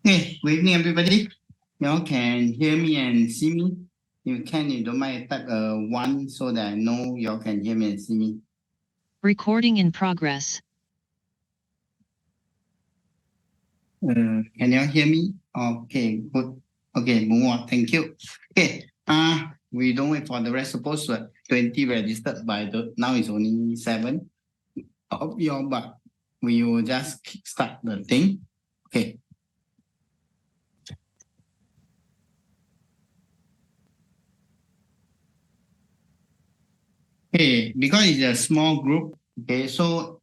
Okay, good evening, everybody. Y'all can hear me and see me. If you can, you don't mind type one so that I know y'all can hear me and see me. Recording in progress. Can y'all hear me? Okay, good. Okay, move on. Thank you. Okay. We don't wait for the rest. Suppose 20 registered by the now it's only 7 of y'all, but we will just start the thing. Okay. Okay, because it's a small group, okay, so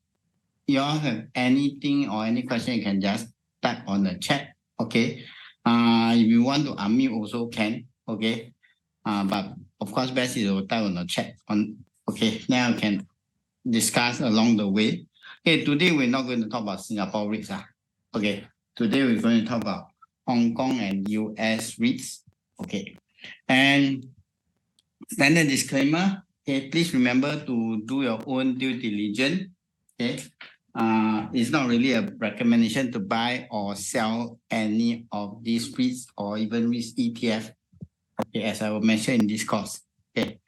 you all have anything or any question, you can just type on the chat, okay? If you want to unmute also can, okay? But of course, best is to type on the chat. Okay, now you can discuss along the way. Okay, today we're not going to talk about Singapore REITs. Okay, today we're going to talk about Hong Kong and US REITs. Okay, and standard disclaimer. Okay, please remember to do your own due diligence. Okay, it's not really a recommendation to buy or sell any of these REITs or even REITs ETF. Okay, as I will mention in this course. Okay,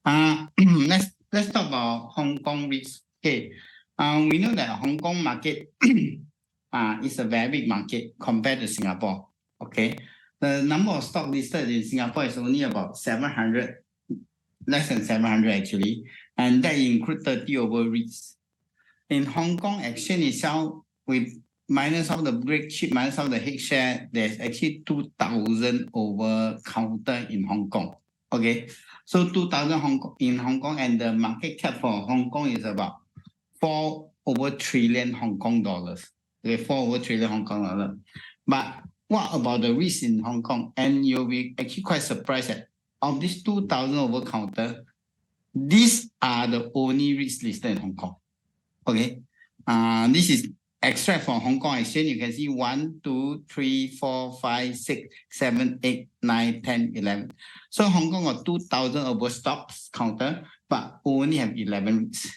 let's talk about Hong Kong REITs. Okay, we know that Hong Kong market is a very big market compared to Singapore. Okay, the number of stock listed in Singapore is only about 700. Less than 700 actually, and that includes 30 over REITs. In Hong Kong exchange itself, with minus of the break chip, minus of the head share, there's actually 2,000 over counter in Hong Kong. Okay, so 2,000 in Hong Kong, and the market cap for Hong Kong is about 4 over trillion Hong Kong dollars. Okay, 4 over trillion Hong Kong dollars. But what about the REITs in Hong Kong? And you'll be actually quite surprised that of these 2,000 over counter, these are the only REITs listed in Hong Kong. Okay, this is extract from Hong Kong Exchange. You can see 1, 2, 3, 4, 5, 6, 7, 8, 9, 10, 11. So Hong Kong got 2,000 over stocks counter, but only have 11 REITs.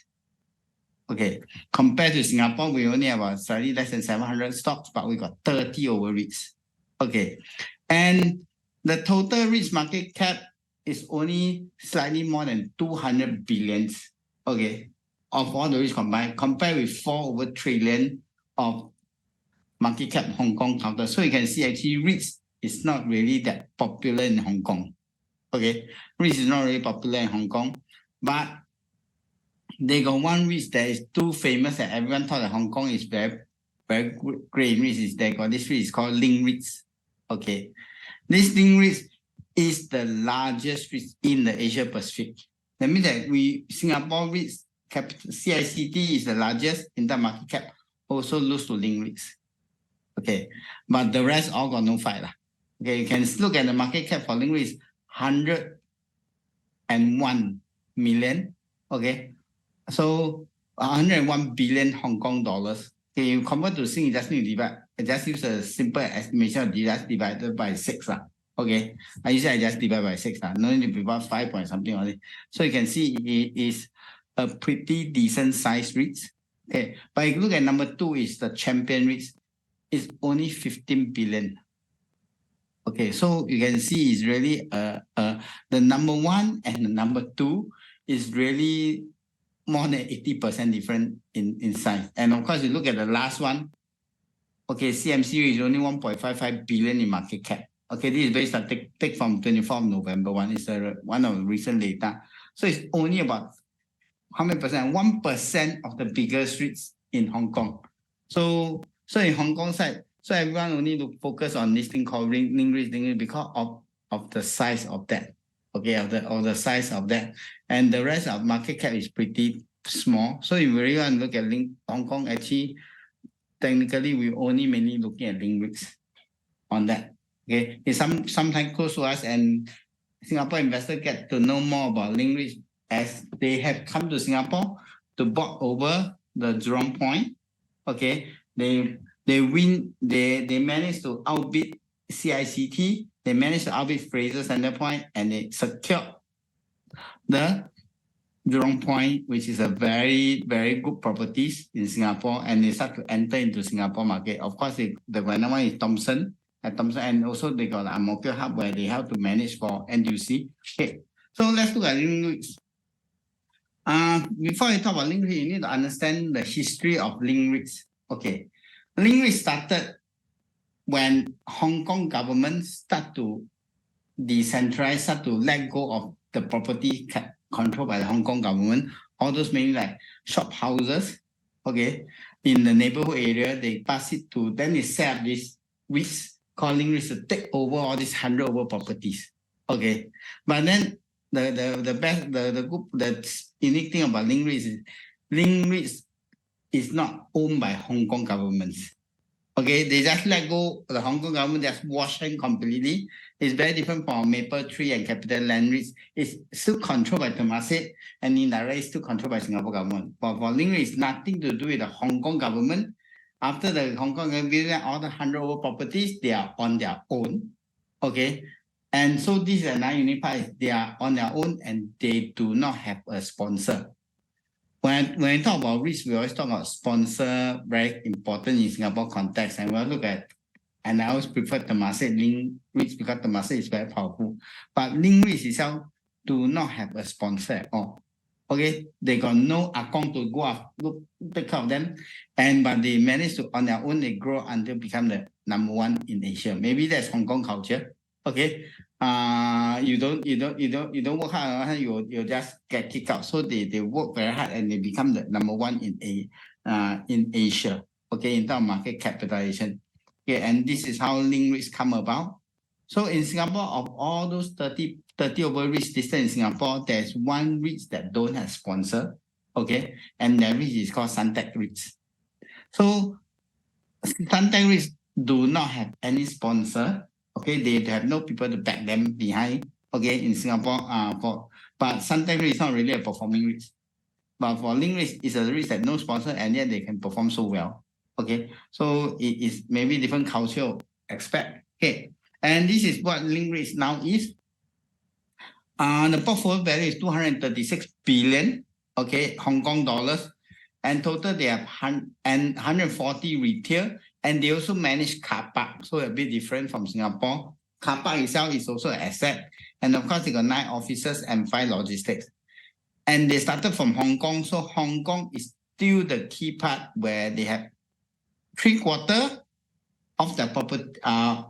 Okay, compared to Singapore, we only have slightly less than 700 stocks, but we got 30 over REITs. Okay, and the total REITs market cap is only slightly more than 200 billions, okay, of all the REITs combined, compared with 4 over trillion of market cap Hong Kong counter. So you can see actually REITs is not really that popular in Hong Kong. Okay, REITs is not really popular in Hong Kong, but they got one REIT that is too famous that everyone thought that Hong Kong is very, very great REITs. Is they got this REIT is called Link REITs. Okay, this Link REITs is the largest REIT in the Asia Pacific. That means that Singapore REITs, CICT is the largest in the market cap, also lose to Link REITs. Okay, but the rest all got no fight. Okay, you can look at the market cap for Link REITs, 101 million. Okay, so 101 billion Hong Kong dollars. Okay, you convert to Sing, you just need to divide. I just use a simple estimation of just divided by 6. Okay, I just divide by 6. No need to divide 5 point something on it. So you can see it is a pretty decent size REIT. Okay, but if you look at number 2 is the champion REIT. It's only 15 billion. Okay, so you can see it's really the number 1 and the number 2 is really more than 80% different in size. And of course, you look at the last one. Okay, CMC is only 1.55 billion in market cap. Okay, this is based on take from 24th of November one. It's one of the recent data. So it's only about how many percent? 1% of the biggest REITs in Hong Kong. So in Hong Kong side, so everyone only to focus on this thing called Link REITs because of the size of that. Okay, of the size of that, and the rest of market cap is pretty small. So if you really want to look at Hong Kong, actually, technically we only mainly looking at Link REITs on that. Okay, it's sometimes close to us, and Singapore investors get to know more about Link REITs as they have come to Singapore to bought over the Jurong Point. Okay, they managed to outbid CICT. They managed to outbid Fraser Centrepoint, and they secured the Jurong Point, which is a very, very good properties in Singapore, and they start to enter into Singapore market. Of course, the one is Thomson. at Thomson, and also they got a Ang hub where they help to manage for NTUC. Okay, so let's look at link REITs. Before I talk about link REITs, you need to understand the history of link REITs. Okay, link REITs started when Hong Kong government start to decentralize, start to let go of the property controlled by the Hong Kong government. All those mainly like shop houses, okay, in the neighborhood area, they pass it to, then they set up this REITs, calling REITs to take over all these 100 over properties. Okay, but then the unique thing about link REITs is not owned by Hong Kong governments. Okay, they just let go, the Hong Kong government just wash them completely. It's very different from Maple Tree and Capital Land REITs. It's still controlled by Temasek and indirectly still controlled by Singapore government. But for link REITs, nothing to do with the Hong Kong government. After the Hong Kong government, all the 100 over properties, they are on their own. Okay, and so this is another unique part, they are on their own and they do not have a sponsor. When I talk about REITs, we always talk about sponsor, very important in Singapore context. And we'll look at, and I always prefer Temasek link REITs because Temasek is very powerful. But link REITs itself do not have a sponsor at all. Okay, they got no account to go up, take care of them, but they managed to on their own they grow until become the number one in Asia. Maybe that's Hong Kong culture. Okay, you don't work hard, you just get kicked out. So they work very hard and they become the number one in Asia. Okay, in terms of market capitalization. Okay, and this is how link REITs come about. So in Singapore, of all those 30 over REITs listed in Singapore, there's one REITs that don't have sponsor. Okay, and that REIT is called Suntec REITs. So Suntec REITs do not have any sponsor. Okay, they have no people to back them behind. Okay, in Singapore, but Suntec REIT is not really a performing REIT. But for link REITs, it's a REIT that no sponsor and yet they can perform so well. Okay, so it is maybe different cultural aspect. Okay, and this is what link REITs now is. The portfolio value is 236 billion, okay, Hong Kong dollars, and total they have 140 retail, and they also manage car park, so a bit different from Singapore. Car park itself is also an asset, and of course they got 9 offices and 5 logistics. And they started from Hong Kong, so Hong Kong is still the key part where they have 3/4 of the property,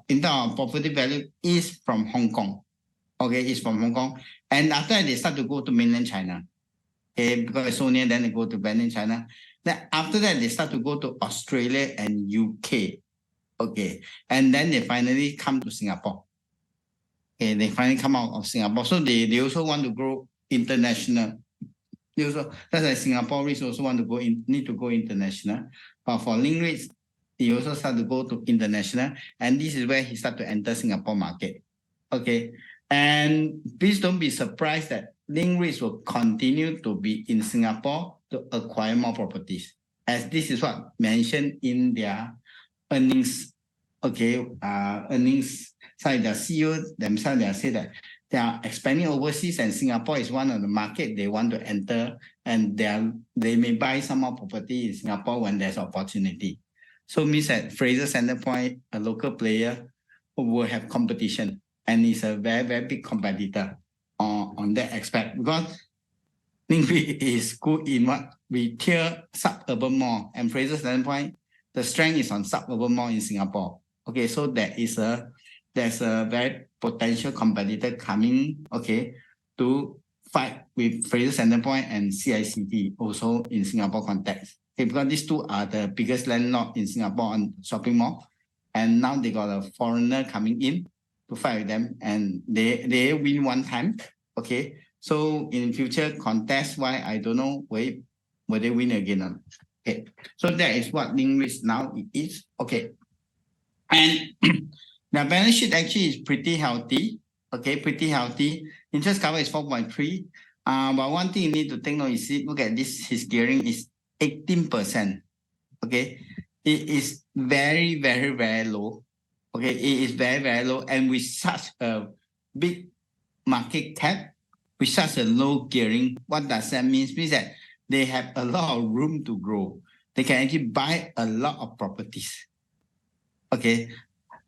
in terms of property value is from Hong Kong. Okay, it's from Hong Kong. And after that, they start to go to mainland China. Okay, because it's so near, then they go to mainland China. Then after that, they start to go to Australia and UK. Okay, and then they finally come to Singapore. Okay, they finally come out of Singapore. So they also want to grow international. That's why Singapore REITs also want to go in, need to go international. But for link REITs, he also start to go to international, and this is where he start to enter Singapore market. Okay, and please don't be surprised that link REITs will continue to be in Singapore to acquire more properties, as this is what mentioned in their earnings. Okay, earnings side, the CEO themselves, they say that they are expanding overseas, and Singapore is one of the market they want to enter, and they may buy some more property in Singapore when there's opportunity. So means that Fraser Centrepoint, a local player, will have competition, and it's a very, very big competitor on that aspect, because link REIT is good in what retail suburban mall, and Fraser Centrepoint, the strength is on suburban mall in Singapore. Okay, so there's a very potential competitor coming, okay, to fight with Fraser Centrepoint and CICT also in Singapore context. Okay, because these two are the biggest landlord in Singapore on shopping mall, and now they got a foreigner coming in to fight with them, and they win one time. Okay, so in future contest, why I don't know will they win again. Okay, so that is what link REITs now it is. Okay, and the balance sheet actually is pretty healthy. Okay, pretty healthy. Interest cover is 4.3. But one thing you need to take note is, look at this, his gearing is 18%. Okay, it is very, very, very low. Okay, it is very, very low, and with such a big market cap, with such a low gearing, what does that mean? It means that they have a lot of room to grow. They can actually buy a lot of properties. Okay,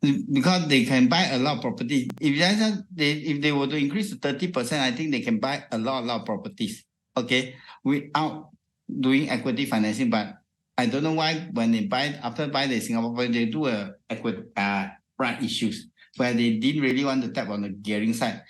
because they can buy a lot of property. If they were to increase to 30%, I think they can buy a lot of properties. Okay, without doing equity financing. But I don't know why when they after buy the Singapore property, they do a equity right issues where they didn't really want to tap on the gearing side.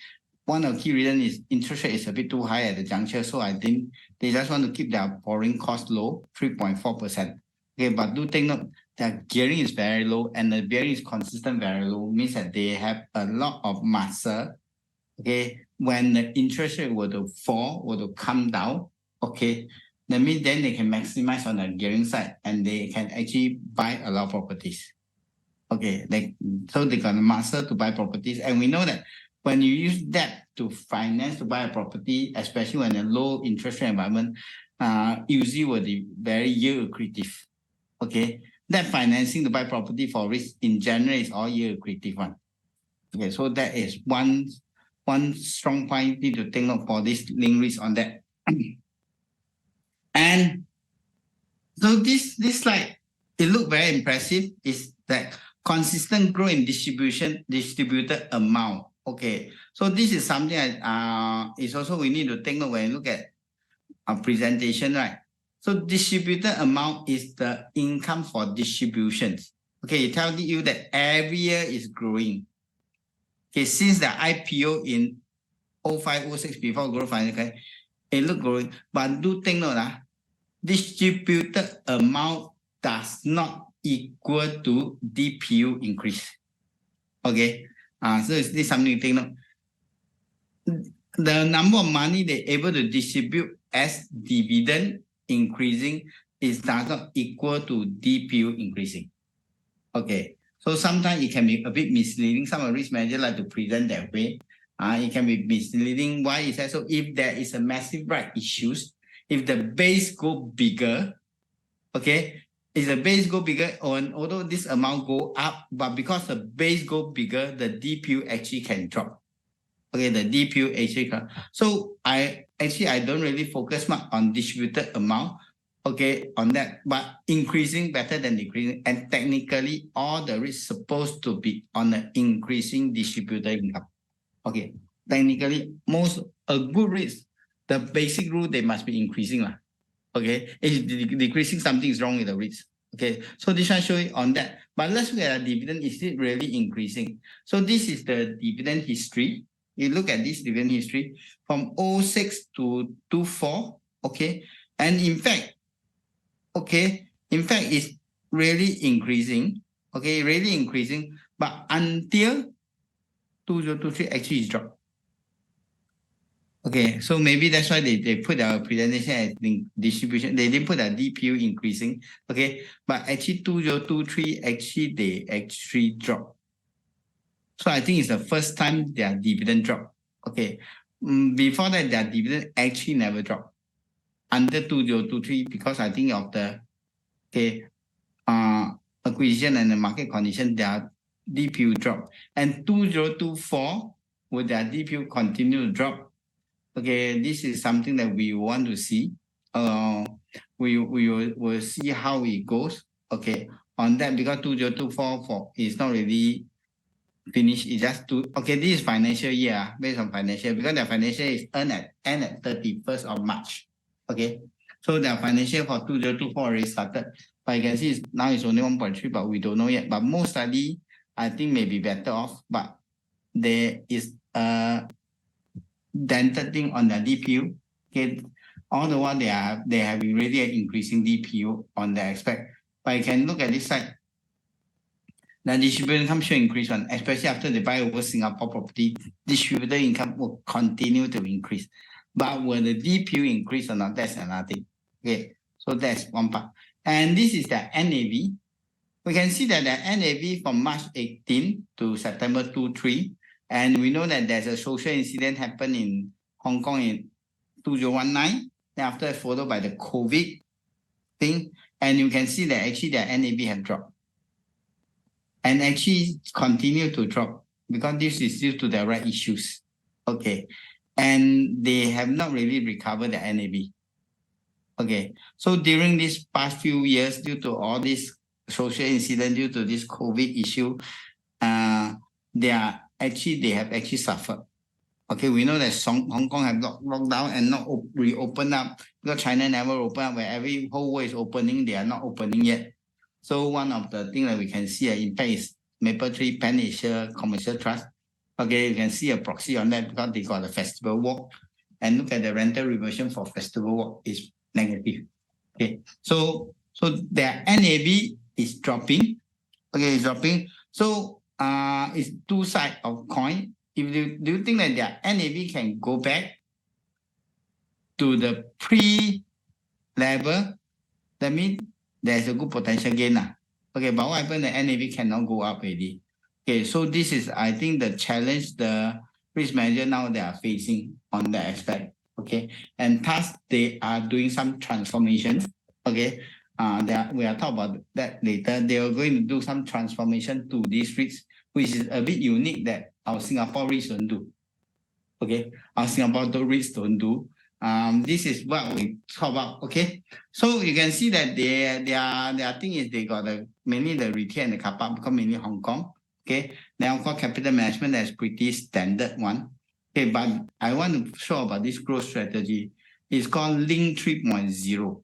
One of the key reasons is interest rate is a bit too high at the juncture, so I think they just want to keep their borrowing cost low, 3.4%. Okay, but do take note that gearing is very low and the gearing is consistent very low, means that they have a lot of muscle. Okay, when the interest rate were to fall, were to come down, okay, that means then they can maximize on the gearing side and they can actually buy a lot of properties. Okay, so they got a muscle to buy properties, and we know that when you use debt to finance to buy a property, especially when a low interest rate environment, usually will be very yield accretive. Okay, that financing to buy property for risk in general is all yield accretive one. Okay, so that is one strong point need to take note for this link risk on that. And so this slide, it look very impressive, is that consistent growth in distributed amount. Okay, so this is something is also we need to take note when you look at our presentation, right? So distributed amount is the income for distributions. Okay, it tells you that every year is growing. Okay, since the IPO in 05, 06 before growth finance, it look growing, but do take note, distributed amount does not equal to DPU increase. Okay, so this is something to take note. The number of money they're able to distribute as dividend increasing is does not equal to DPU increasing. Okay, so sometimes it can be a bit misleading. Some of the risk managers like to present that way. It can be misleading. Why is that? So if there is a massive right issues, if the base go bigger, okay, if the base go bigger, although this amount go up, but because the base go bigger, the DPU actually can drop. Okay, the DPU actually can. So I don't really focus much on distributed amount, okay, on that, but increasing better than decreasing, and technically all the risks supposed to be on the increasing distributed income. Okay, technically a good risk, the basic rule they must be increasing lah. Okay, if decreasing, something is wrong with the risk. Okay, so this one show it on that. But let's look at the dividend. Is it really increasing? So this is the dividend history. You look at this dividend history from 06 to 24. Okay, and in fact, it's really increasing. Okay, really increasing. But until 2023, actually is dropped. Okay, so maybe that's why they put our presentation as distribution. They didn't put a DPU increasing. Okay, but actually 2023 they actually dropped. So I think it's the first time their dividend dropped. Okay, before that their dividend actually never dropped under 2023 because I think of the acquisition and the market condition, their DPU dropped. And 2024 will their DPU continue to drop? Okay, this is something that we want to see. We will see how it goes. Okay, on that because 2024 is not really finished. It's just okay. This is financial year based on financial because the financial is end at 31st of March. Okay, so the financial for 2024 already started. But you can see now it's only 1.3, but we don't know yet. But most likely, I think may be better off. But there is dented thing on the DPU. Okay, all the while they have already an increasing DPU on the aspect. But you can look at this side. The distributed income should increase one, especially after they buy over Singapore property. Distributed income will continue to increase. But will the DPU increase or not? That's another thing. Okay, so that's one part. And this is the NAV. We can see that the NAV from March 18 to September 23. And we know that there's a social incident happened in Hong Kong in 2019. Then after followed by the COVID thing. And you can see that actually their NAV have dropped. And actually continue to drop because this is due to the right issues. Okay. And they have not really recovered the NAV. Okay. So during these past few years, due to all this social incident, due to this COVID issue, they have actually suffered. Okay, we know that Hong Kong have locked down and not reopened up because China never opened up. Where every whole world is opening, they are not opening yet. So one of the things that we can see, in fact, is Mapletree Pan Asia Commercial Trust. Okay, you can see a proxy on that because they got a festival walk, and look at the rental reversion for festival walk is negative. Okay, so their NAV is dropping. Okay, it's dropping. So it's two sides of coin. If do you think that their NAV can go back to the pre-level, that means there's a good potential gain. Okay, but what happens, the NAV cannot go up already. Okay, so this is, I think, the challenge the risk manager now they are facing on that aspect. Okay, and thus they are doing some transformation. Okay, we are talking about that later. They are going to do some transformation to these REITs, which is a bit unique that our Singapore REITs don't do. Okay, our Singapore REITs don't do. This is what we talk about. Okay, so you can see that their thing is they got mainly the retail and the car park because mainly Hong Kong. Okay, then of course capital management, that's pretty standard one. Okay, but I want to show about this growth strategy. It's called Link 3.0.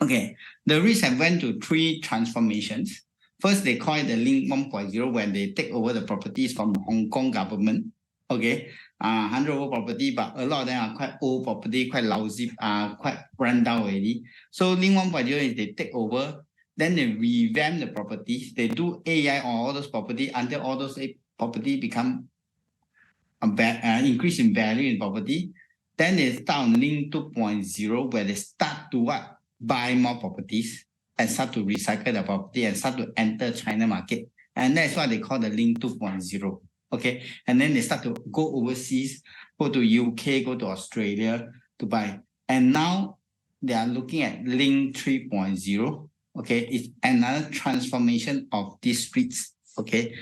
Okay, the REITs have went to 3 transformations. First, they call it the Link 1.0 when they take over the properties from Hong Kong government. Okay, 100 over property, but a lot of them are quite old property, quite lousy, quite run down already. So Link 1.0 is they take over, then they revamp the properties. They do AI on all those property until all those property become increase in value in property. Then they start on Link 2.0 where they start to what? Buy more properties and start to recycle the property and start to enter China market. And that's what they call the Link 2.0. Okay, and then they start to go overseas, go to UK, go to Australia to buy. And now they are looking at Link 3.0. Okay, it's another transformation of these REITs. Okay,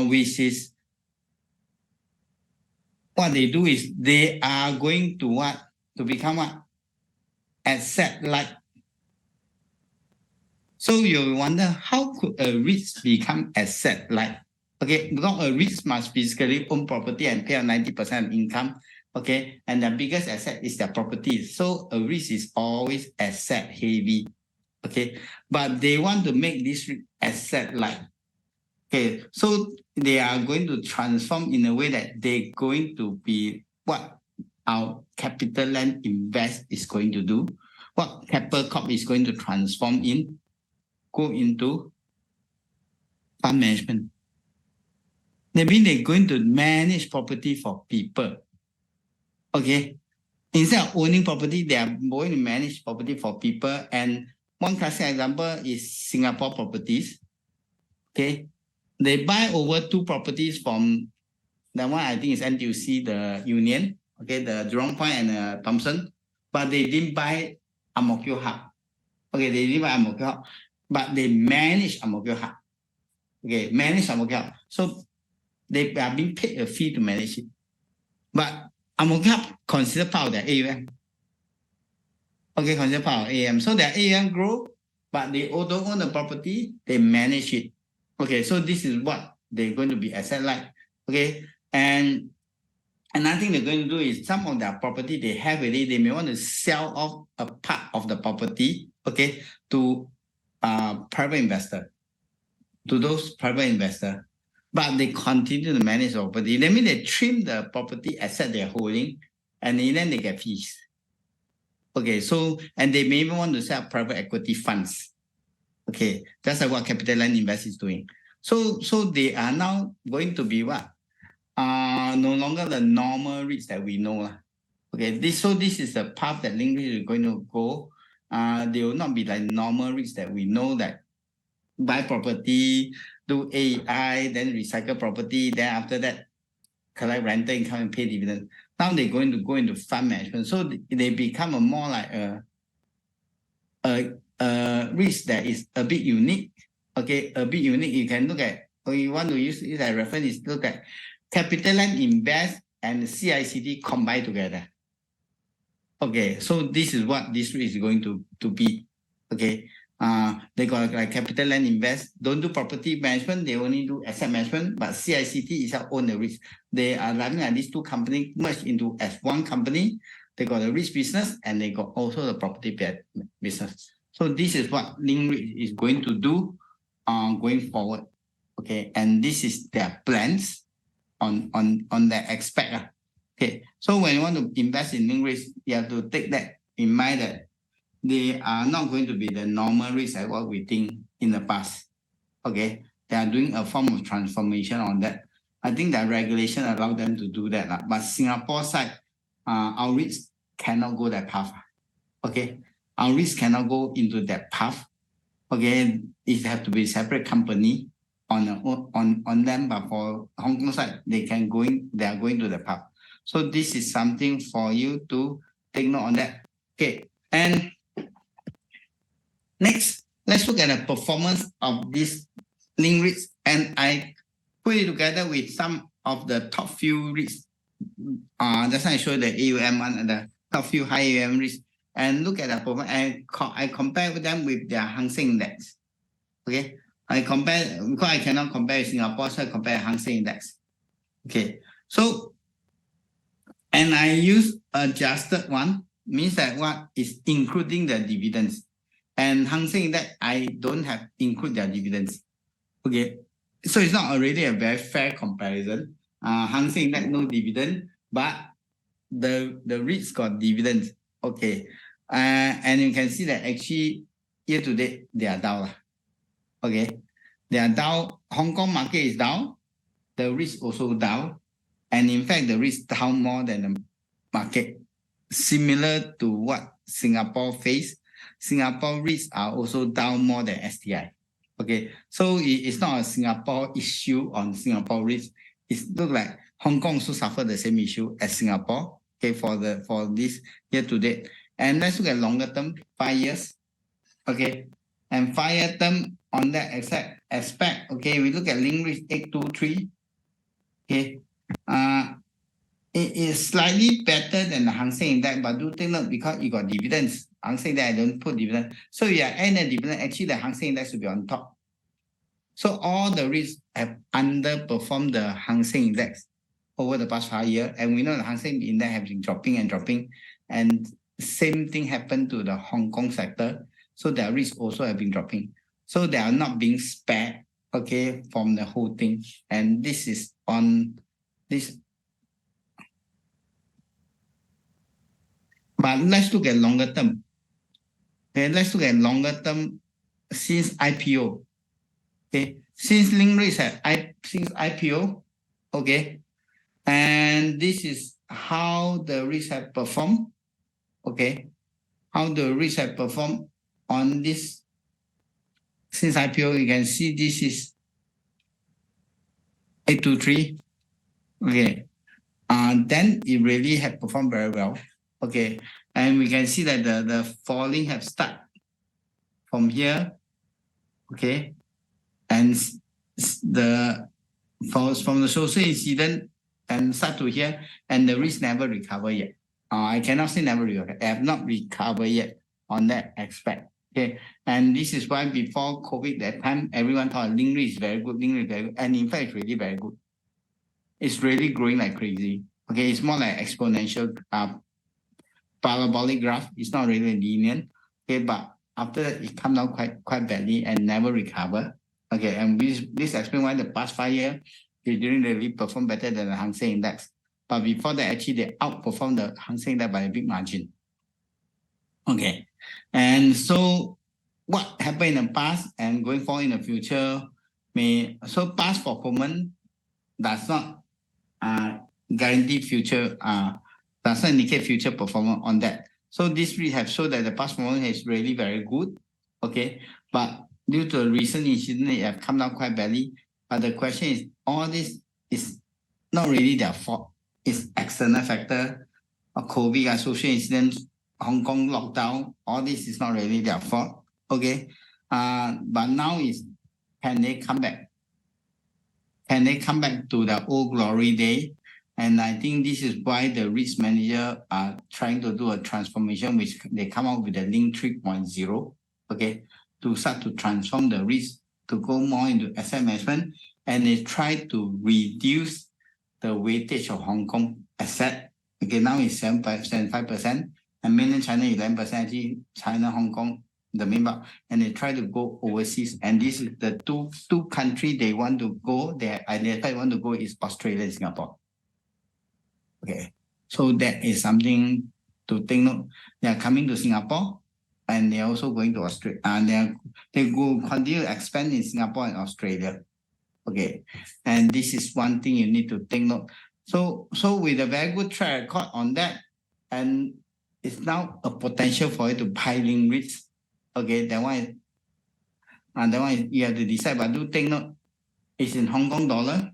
which is what they do is they are going to what? To become what? Asset-like. So you wonder, how could a REIT become asset-like? Okay, because a REIT must physically own property and pay out 90% of income. Okay, and the biggest asset is their property. So a REIT is always asset heavy. Okay, but they want to make this asset-like. Okay, so they are going to transform in a way that they're going to be what our Capital Land Invest is going to do, what Capital Corp is going to transform in, go into fund management. That means they're going to manage property for people. Okay, instead of owning property, they are going to manage property for people. And one classic example is Singapore properties. Okay, they buy over 2 properties from the one I think is NTUC, the Union, okay, the Jurong Point and Thomson, but they didn't buy Ang Mo Kio Hub. Okay, they didn't buy Ang Mo Kio Hub, but they manage Ang Mo Kio Hub. Okay, manage Ang Mo Kio Hub. So they are being paid a fee to manage it. But Ang Mo Kio Hub considered part of their AUM. Okay, considered part of AUM. So their AUM grow, but they don't own the property, they manage it. Okay, so this is what they're going to be asset-like. Okay, and another thing they're going to do is some of their property they have already, they may want to sell off a part of the property, okay, to private investor, to those private investor, but they continue to manage the property. That means they trim the property asset they're holding, and then they get fees. Okay, so, and they may even want to set up private equity funds. Okay, that's like what Capital Land Invest is doing. So they are now going to be what? No longer the normal REITs that we know. Okay, this is the path that Link REIT is going to go. They will not be like normal REITs that we know that buy property, do AI, then recycle property, then after that collect rental income and pay dividends. Now they're going to go into fund management. So they become a more like a risk that is a bit unique. Okay, a bit unique. You can look at, or you want to use it as a reference, is look at Capital Land Invest and CICT combined together. Okay, so this is what this risk is going to be. Okay, They got like Capital Land Invest, don't do property management, they only do asset management, but CICT itself own the REITs. They are running like these two companies merged into as one company. They got the REITs business and they got also the property business. So this is what Link REIT is going to do going forward. Okay, and this is their plans on that aspect. Okay, so when you want to invest in Link REITs, you have to take that in mind that they are not going to be the normal REITs as what we think in the past. Okay, they are doing a form of transformation on that. I think that regulation allow them to do that. But Singapore side, our REITs cannot go that path. Okay, our REITs cannot go into that path. Okay, it have to be a separate company on them. But for Hong Kong side, they are going to the path. So this is something for you to take note on that. Okay, and next, let's look at the performance of these Link REITs, and I put it together with some of the top few REITs. That's why I show the AUM one and the top few high AUM REITs, and look at the performance. I compare them with their Hang Seng Index. Okay, I compare because I cannot compare with Singapore, so I compare Hang Seng Index. Okay, so and I use adjusted one, means that what is including the dividends. And Hang Seng that I don't have include their dividends. Okay, so it's not already a very fair comparison. Hang Seng that no dividend, but the REITs got dividends. Okay, and you can see that actually year to date they are down. Okay, they are down. Hong Kong market is down. The REITs also down, and in fact the REITs down more than the market, similar to what Singapore faced. Singapore REITs are also down more than STI. Okay, so it's not a Singapore issue on Singapore REITs. It looks like Hong Kong also suffered the same issue as Singapore. Okay, for this year to date. And let's look at longer term, 5 years. Okay, and 5-year term on that aspect. Okay, we look at Link REIT 823. Okay, it is slightly better than the Hang Seng Index, but do take note because it got dividends. Hang Seng Index, I don't put dividend. So you are adding a dividend, actually the Hang Seng Index should be on top. So all the REITs have underperformed the Hang Seng Index over the past 5 years. And we know the Hang Seng Index has been dropping and dropping. And same thing happened to the Hong Kong sector. So their REITs also have been dropping. So they are not being spared, okay, from the whole thing. And this is on this. But let's look at longer term. Okay, let's look at longer term since IPO. Okay, since Link REITs since IPO, okay, and this is how the REITs have performed. Okay, how the REITs have performed on this since IPO. You can see this is 823. Okay, then it really had performed very well. Okay, and we can see that the falling have started from here. Okay, and from the social incident and start to here, and the REITs never recover yet. I cannot say never recover. I have not recovered yet on that aspect. Okay, and this is why before COVID that time, everyone thought Link REIT is very good, Link REIT is very good, and in fact, it's really very good. It's really growing like crazy. Okay, it's more like exponential parabolic graph. It's not really linear. Okay, but after that, it come down quite badly and never recover. Okay, and this explains why the past 5 years, they didn't really perform better than the Hang Seng Index. But before that, actually, they outperformed the Hang Seng Index by a big margin. Okay, and so what happened in the past and going forward in the future so past performance does not guarantee future, does not indicate future performance on that. So this REIT have shown that the past performance is really very good. Okay, but due to a recent incident, it have come down quite badly. But the question is, all this is not really their fault. It's external factor, COVID, social incidents, Hong Kong lockdown. All this is not really their fault. Okay, but now is, can they come back? Can they come back to the old glory day? And I think this is why the REITs manager are trying to do a transformation, which they come out with the Link 3.0. Okay, to start to transform the risk to go more into asset management, and they try to reduce the weightage of Hong Kong asset. Okay, now it's 75%, and mainland China 11%. Actually, China, Hong Kong, the main part, and they try to go overseas. And this is the two countries they want to go. They identify want to go is Australia and Singapore. Okay, so that is something to take note. They are coming to Singapore, and they are also going to Australia. And they will continue to expand in Singapore and Australia. Okay, and this is one thing you need to take note. So with a very good track record on that, and it's now a potential for you to buy link REITs. Okay, that one you have to decide, but do take note, it's in Hong Kong dollar.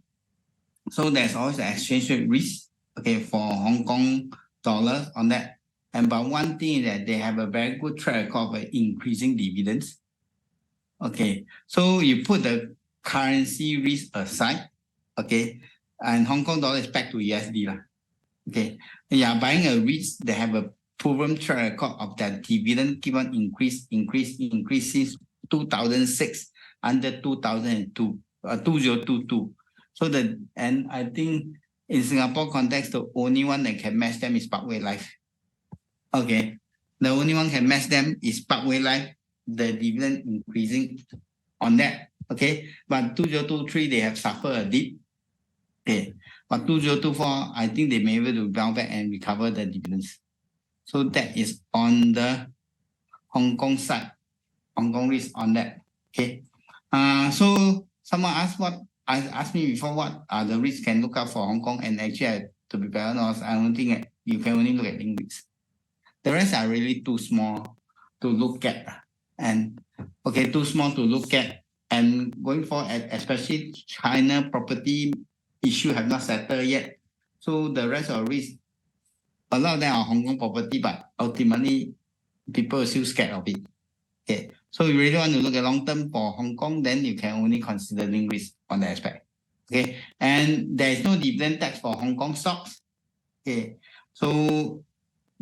So there's always an exchange rate risk, okay, for Hong Kong dollars on that. But one thing is that they have a very good track record of increasing dividends. Okay, so you put the currency risk aside, okay, and Hong Kong dollar is back to USD lah. Okay, yeah, buying a REIT, they have a proven track record of that dividend keep on increase since 2006 under 2022. So and I think in Singapore context, the only one that can match them is Parkway Life. Okay, the only one can match them is Parkway Life. The dividend increasing on that. Okay, but 2023 they have suffered a dip. Okay, but 2024 I think they may be able to bounce back and recover the dividends. So that is on the Hong Kong side, Hong Kong risk on that. Okay. So someone asked me before what are the risks can look up for Hong Kong, and actually to be very honest, I don't think you can only look at link REITs. The rest are really too small to look at, and okay, too small to look at. And going forward, especially China property issue have not settled yet. So the rest of risk, a lot of them are Hong Kong property, but ultimately people are still scared of it. Okay, so you really want to look at long term for Hong Kong, then you can only consider link risk on that aspect. Okay, and there is no dividend tax for Hong Kong stocks. Okay, so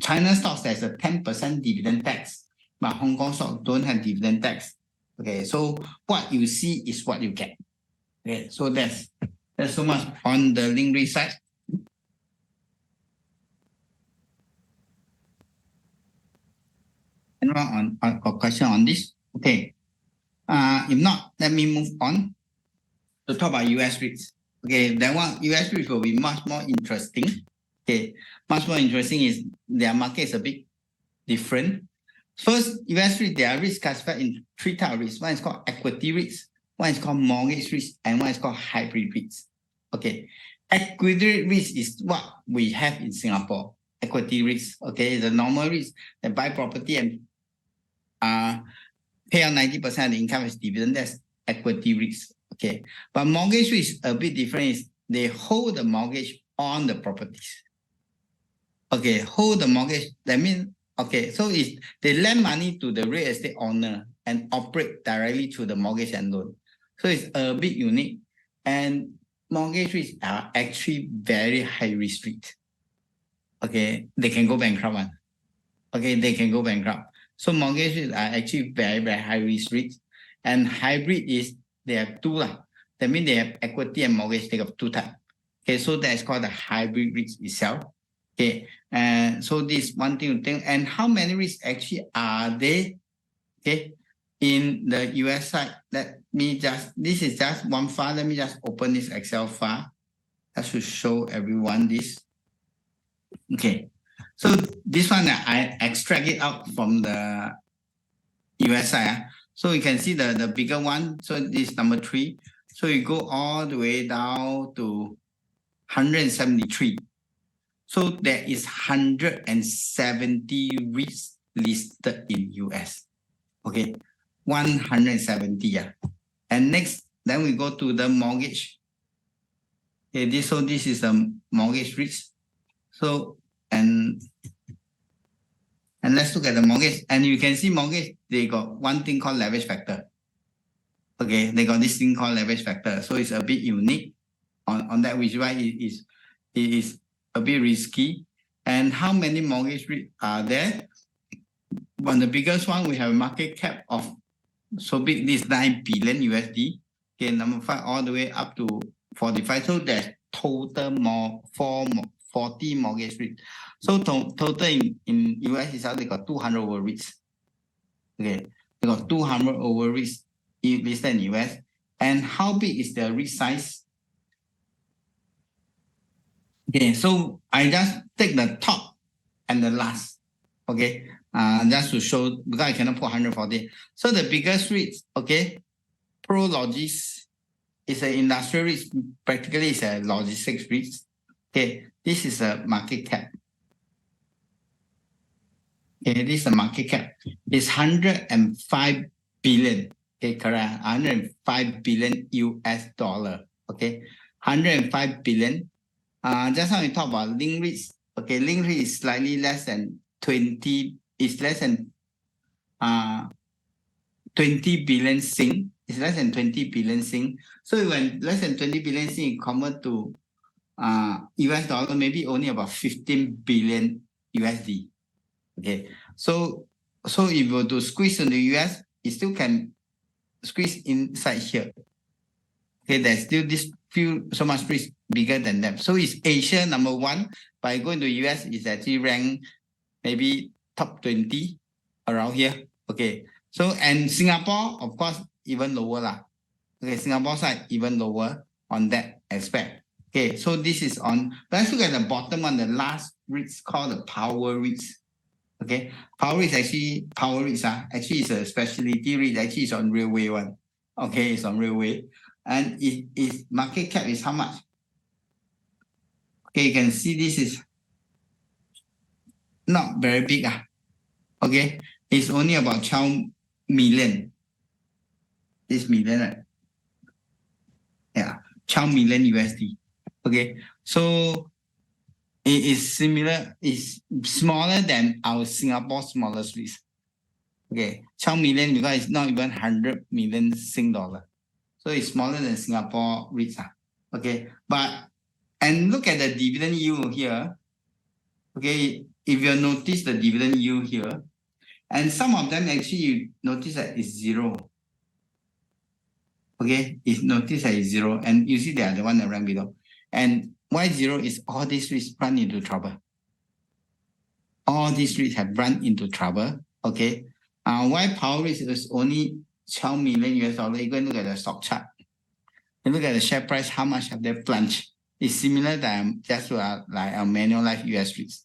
China stocks there's a 10% dividend tax, but Hong Kong stocks don't have dividend tax. Okay, so what you see is what you get. Okay, so that's so much on the link REIT side. Anyone on a question on this? Okay. If not, let me move on to talk about US REITs. Okay, that one US REITs will be much more interesting. Okay, much more interesting is their market is a bit different. First, US REITs, they are REITs classified in three types of REITs. One is called equity REITs, one is called mortgage REITs, and one is called hybrid REITs. Okay, equity REITs is what we have in Singapore. Equity REITs, okay, the normal REITs that buy property and pay out 90% of the income as dividend. That's equity REITs. Okay, but mortgage REITs a bit different. Is they hold the mortgage on the properties. Okay, hold the mortgage. That means okay, so they lend money to the real estate owner and operate directly through the mortgage and loan. So it's a bit unique. And mortgage REITs are actually very high risk REITs. Okay, they can go bankrupt. Okay, they can go bankrupt. So mortgage REITs are actually very, very high risk REITs. And hybrid is they have two. That means they have equity and mortgage, they have two types. Okay, so that's called the hybrid REITs itself. Okay, and so this one thing to think. And how many REITs actually are there? Okay, in the US side, this is just one file. Let me just open this Excel file. I should show everyone this. Okay, so this one I extract it out from the US side. So you can see the bigger one. So this is number 3. So you go all the way down to 173. So there is 170 REITs listed in US. Okay, 170. Yeah. And next, then we go to the mortgage. Okay, this is the mortgage REITs. So and let's look at the mortgage. And you can see mortgage, they got one thing called leverage factor. Okay, they got this thing called leverage factor. So it's a bit unique on that, which is why it is a bit risky. And how many mortgage REITs are there? On the biggest one, we have a market cap of so big, this 9 billion USD. Okay, number 5 all the way up to 45. So there's total 40 mortgage REITs. So total in US itself, they got 200 over REITs. Okay, they got 200 over REITs listed in US. And how big is the REIT size? Okay, so I just take the top and the last. Okay, just to show, because I cannot put 140. So the biggest REITs, okay, Prologis is an industrial REIT, practically it's a logistics REIT. Okay, this is a market cap. Okay, this is a market cap. It's 105 billion. Okay, correct. 105 billion US dollar. Okay, 105 billion. Just now we talk about link REITs. Okay, link REIT is slightly less than 20. It's less than 20 billion Sing. It's less than 20 billion Sing. So when less than 20 billion Sing convert to US dollar, maybe only about 15 billion USD. Okay, so if you were to squeeze in the US, it still can squeeze inside here. Okay, there's still this few so much risk bigger than them. So it's Asia number 1. By going to US, it's actually ranked maybe top 20 around here. Okay, so and Singapore, of course, even lower lah. Okay, Singapore side even lower on that aspect. Okay, so this is on. Let's look at the bottom one, the last REITs called the power REITs. Okay, power REITs actually is a specialty REIT. Actually, it's on railway one. Okay, it's on railway, and its market cap is how much? Okay, you can see this is not very big. Okay, it's only about 12 million. This million, right? Yeah, 12 million USD. Okay, so it is similar, it's smaller than our Singapore smallest REITs. Okay, 12 million because it's not even 100 million Sing dollar. So it's smaller than Singapore REITs. Okay, and look at the dividend yield here. Okay, if you notice the dividend yield here, and some of them actually you notice that it's 0. Okay, it's noticed that it's 0, and you see they are the one that rank below. And why 0 is all these REITs run into trouble. All these REITs have run into trouble. Okay, why power REITs is only 12 million US dollar? You go and look at the stock chart. You look at the share price, how much have they plunged? It's similar to just like a Manulife US REITs.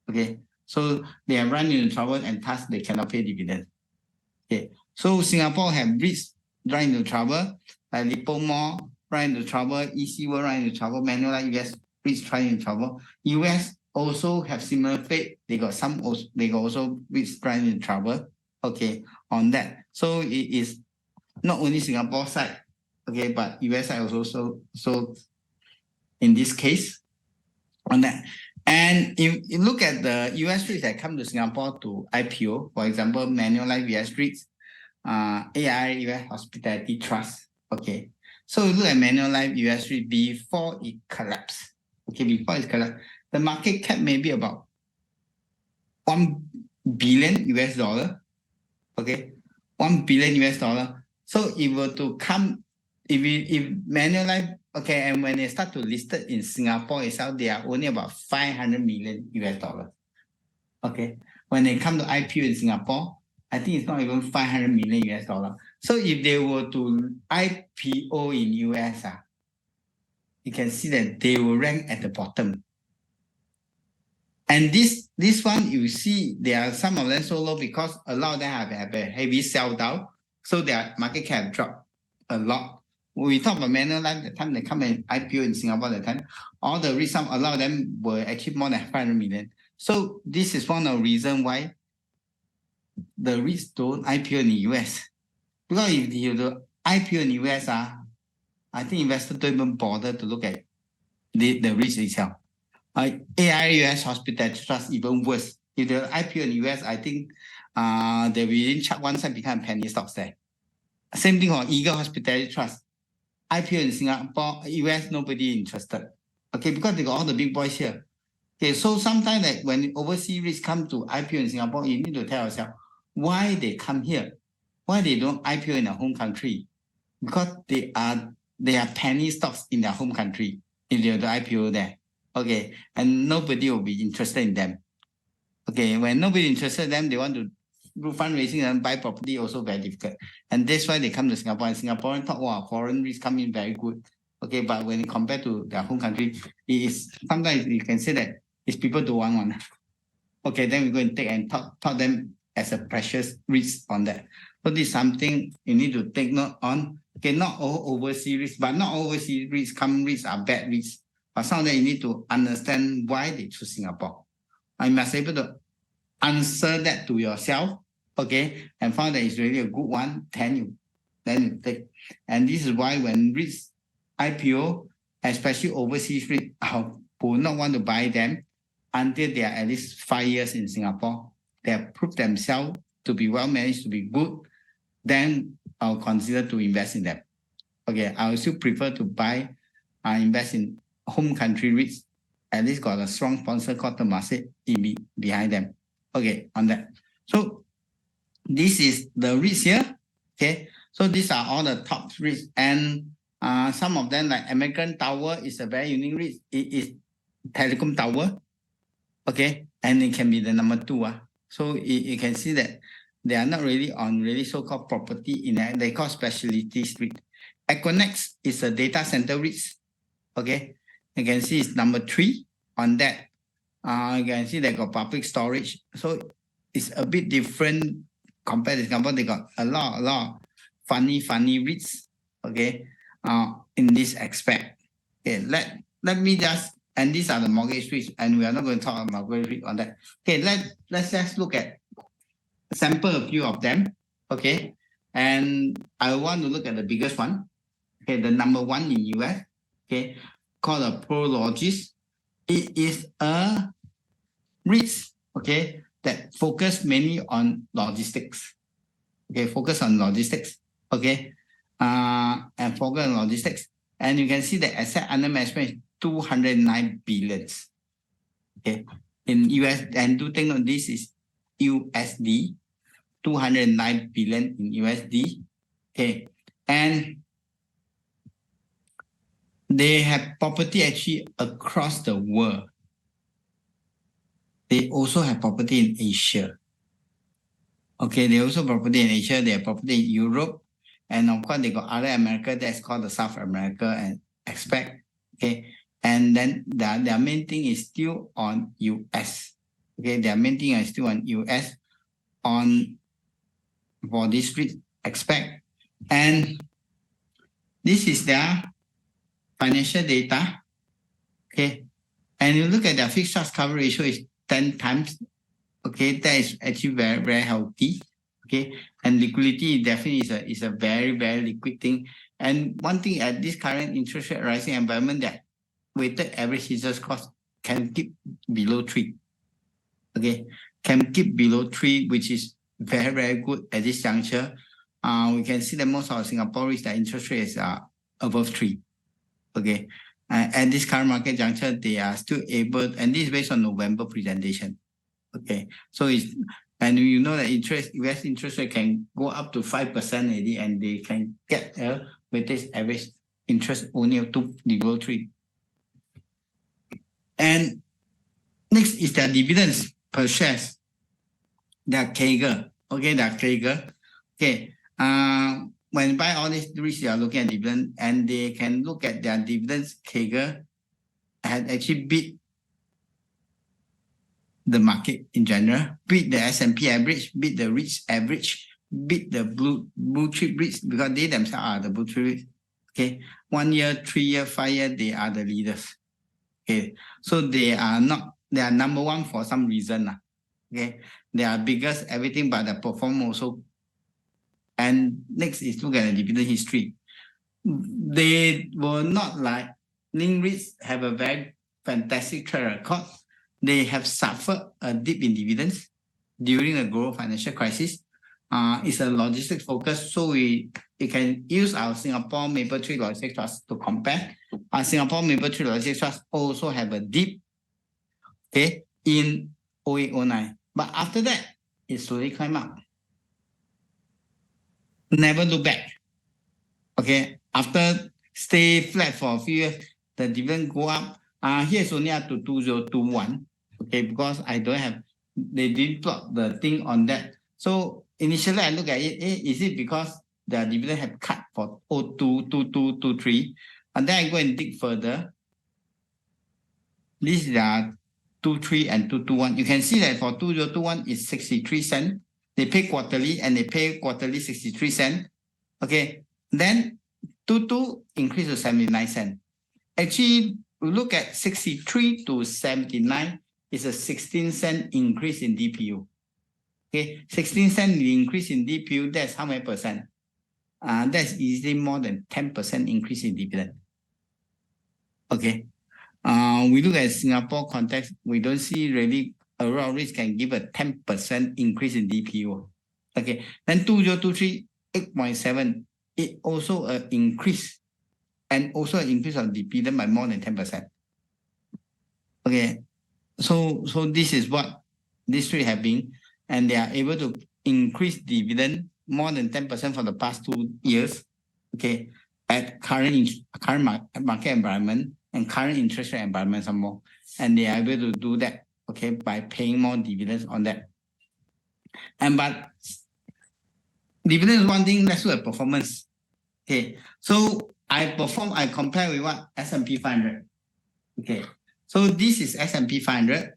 Okay, so they have run into trouble and thus they cannot pay dividend. Okay, so Singapore have REITs run into trouble, like Lipo Mall run into trouble, EC World run into trouble, Manulife US REITs run into trouble. US also have similar fate. They got also REITs run into trouble. Okay, on that. So it is not only Singapore side, okay, but US side also. So in this case, on that. And if you look at the US REITs that come to Singapore to IPO, for example, Manulife US REITs, AIA US Hospitality Trust. Okay, so look at Manulife US REIT before it collapsed. Okay, before it collapsed, the market cap may be about 1 billion US dollar. Okay, 1 billion US dollar. So if were to come, if Manulife, okay, and when they start to list it in Singapore itself, they are only about 500 million US dollars. Okay, when they come to IPO in Singapore, I think it's not even 500 million US dollar. So if they were to IPO in US, you can see that they will rank at the bottom. And this one, you see, there are some of them so low because a lot of them have a heavy sell down. So their market cap dropped a lot. We talk about Manulife, the time they come and IPO in Singapore, the time, all the reasons, a lot of them were actually more than 500 million. So this is one of the reasons why the REITs don't IPO in the US. Because if you do IPO in the US, I think investors don't even bother to look at the REITs itself. AIA US Hospitality Trust even worse. If the IPO in the US, I think they will chuck one side become penny stocks there. Same thing for Eagle Hospitality Trust. IPO in Singapore, US, nobody interested. Okay, because they got all the big boys here. Okay, so sometimes like when overseas REITs come to IPO in Singapore, you need to tell yourself why they come here. why they don't IPO in their home country? Because they are penny stocks in their home country if they were to IPO there. Okay, and nobody will be interested in them. Okay, when nobody interested in them, they want to do fundraising and buy property also very difficult. And that's why they come to Singapore. And Singaporeans thought, wow, foreign REITs come in very good. Okay, but when compared to their home country, it is sometimes you can say that it's people don't want one. Okay, then we go and take and talk them as a precious risk on that. So this is something you need to take note on. Okay, not all overseas risks, but not all overseas risks are bad risks. But some of them you need to understand why they choose Singapore. I must be able to answer that to yourself, okay, and find that it's really a good one, then you take. And this is why when REITs IPO, especially overseas REIT, I will not want to buy them until they are at least 5 years in Singapore. They have proved themselves to be well managed, to be good, then I'll consider to invest in them. Okay, I will still prefer to buy, invest in home country REITs, at least got a strong sponsor called Temasek behind them. Okay, on that. So this is the REITs here. Okay, so these are all the top REITs, and some of them like American Tower is a very unique REIT. It is telecom tower. Okay, and it can be the number 2. So you can see that they are not really on really so-called property in that. They call specialties REIT. Equinix is a data center REIT. Okay, you can see it's number 3 on that. You can see they got public storage. So it's a bit different compared to Singapore. They got a lot of funny REITs, okay, in this aspect. Okay, let me just, and these are the mortgage REITs, and we are not going to talk about mortgage REIT on that. Okay, let's just look at sample a few of them, okay, and I want to look at the biggest one, okay, the number 1 in US, okay, called a Prologis. It is a REIT, okay, that focus mainly on logistics. Okay, focus on logistics. Okay, and focus on logistics. And you can see the asset under management is 209 billions. Okay, in US, and do take note this is USD, 209 billion in USD. Okay, and they have property actually across the world. They also have property in Asia. Okay, they also have property in Asia. They have property in Europe. And of course, they got other America that's called the South America and expect. Okay, and then their main thing is still on US. Okay, their main thing is still on US for this REIT expect. And this is their financial data. Okay, and you look at their fixed charge cover ratio is 10 times. Okay, that is actually very, very healthy. Okay, and liquidity definitely is a very, very liquid thing. And one thing at this current interest rate rising environment, that weighted average interest cost can keep below 3. Okay, can keep below 3, which is very, very good at this juncture. We can see that most of Singaporeans, their interest rates are above 3. Okay, at this current market juncture, they are still able, and this is based on November presentation. Okay, so and you know that US interest rate can go up to 5% already, and they can get a weighted average interest only of 2 below 3. And next is their dividends per shares. Their CAGR. Okay, their CAGR. Okay. When you buy all these REITs, you are looking at dividend, and they can look at their dividends CAGR had actually beat the market in general, beat the S&P average, beat the REITs average, beat the blue chip REITs, because they themselves are the blue chip REITs. Okay, 1 year, 3 year, 5 year, they are the leaders. Okay, so they are number 1 for some reason. Okay, they are biggest, everything, but they perform also. And next is look at the dividend history. They were not like Ning REITs have a very fantastic track record. They have suffered a dip in dividends during the global financial crisis. It's a logistics focus, so we can use our Singapore Mapletree Logistics Trust to compare. Our Singapore Mapletree Logistics Trust also have a dip, okay, in 0809, but after that it slowly climb up. never look back. Okay, after stay flat for a few years, the dividend go up. Here's only up to 2021. Okay, because I don't have, they didn't plot the thing on that. So initially I look at it, is it because the dividend have cut for 02, 22, 23? And then I go and dig further. These are 23 and 221. You can see that for 2021 is 63 cents. They pay quarterly and they pay quarterly 63 cents. Okay, then 22 increase to 79 cents. Actually, we look at 63 to 79 is a 16 cent increase in DPU. Okay, 16 cent increase in DPU, that's how many percent? That's easily more than 10% increase in dividend. Okay, we look at Singapore context, we don't see really a lot of REITs can give a 10% increase in DPU. Okay, then 2023, 8.7, it also an increase and also an increase of dividend by more than 10%. Okay, so this is what this REIT have been, and they are able to increase dividend more than 10% for the past 2 years. Okay, at current market environment and current interest rate environment some more, and they are able to do that. Okay, by paying more dividends on that. And but dividend is one thing. Let's look at performance. Okay, so I compare with what? S&P 500. Okay, so this is S&P 500.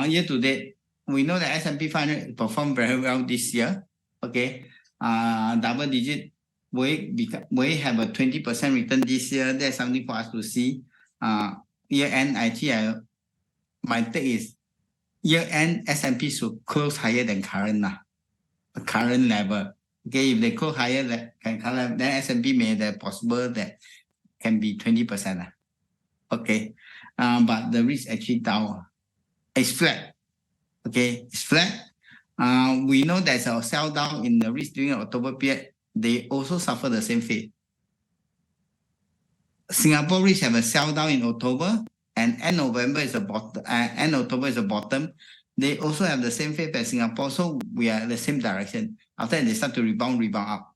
Year to date, we know that S&P 500 performed very well this year. Okay, double digit. We have a 20% return this year. That's something for us to see. Year end, actually, my take is year end S&P should close higher than current level. Okay, if they close higher than current, then S&P may the possible that can be 20%. Okay, but the risk actually down. It's flat. Okay, it's flat. We know there's a sell down in the risk during October period. They also suffer the same fate. Singapore REITs have a sell down in October, and end November is a bottom. End October is a bottom. They also have the same fate as Singapore, so we are in the same direction. After that, they start to rebound up.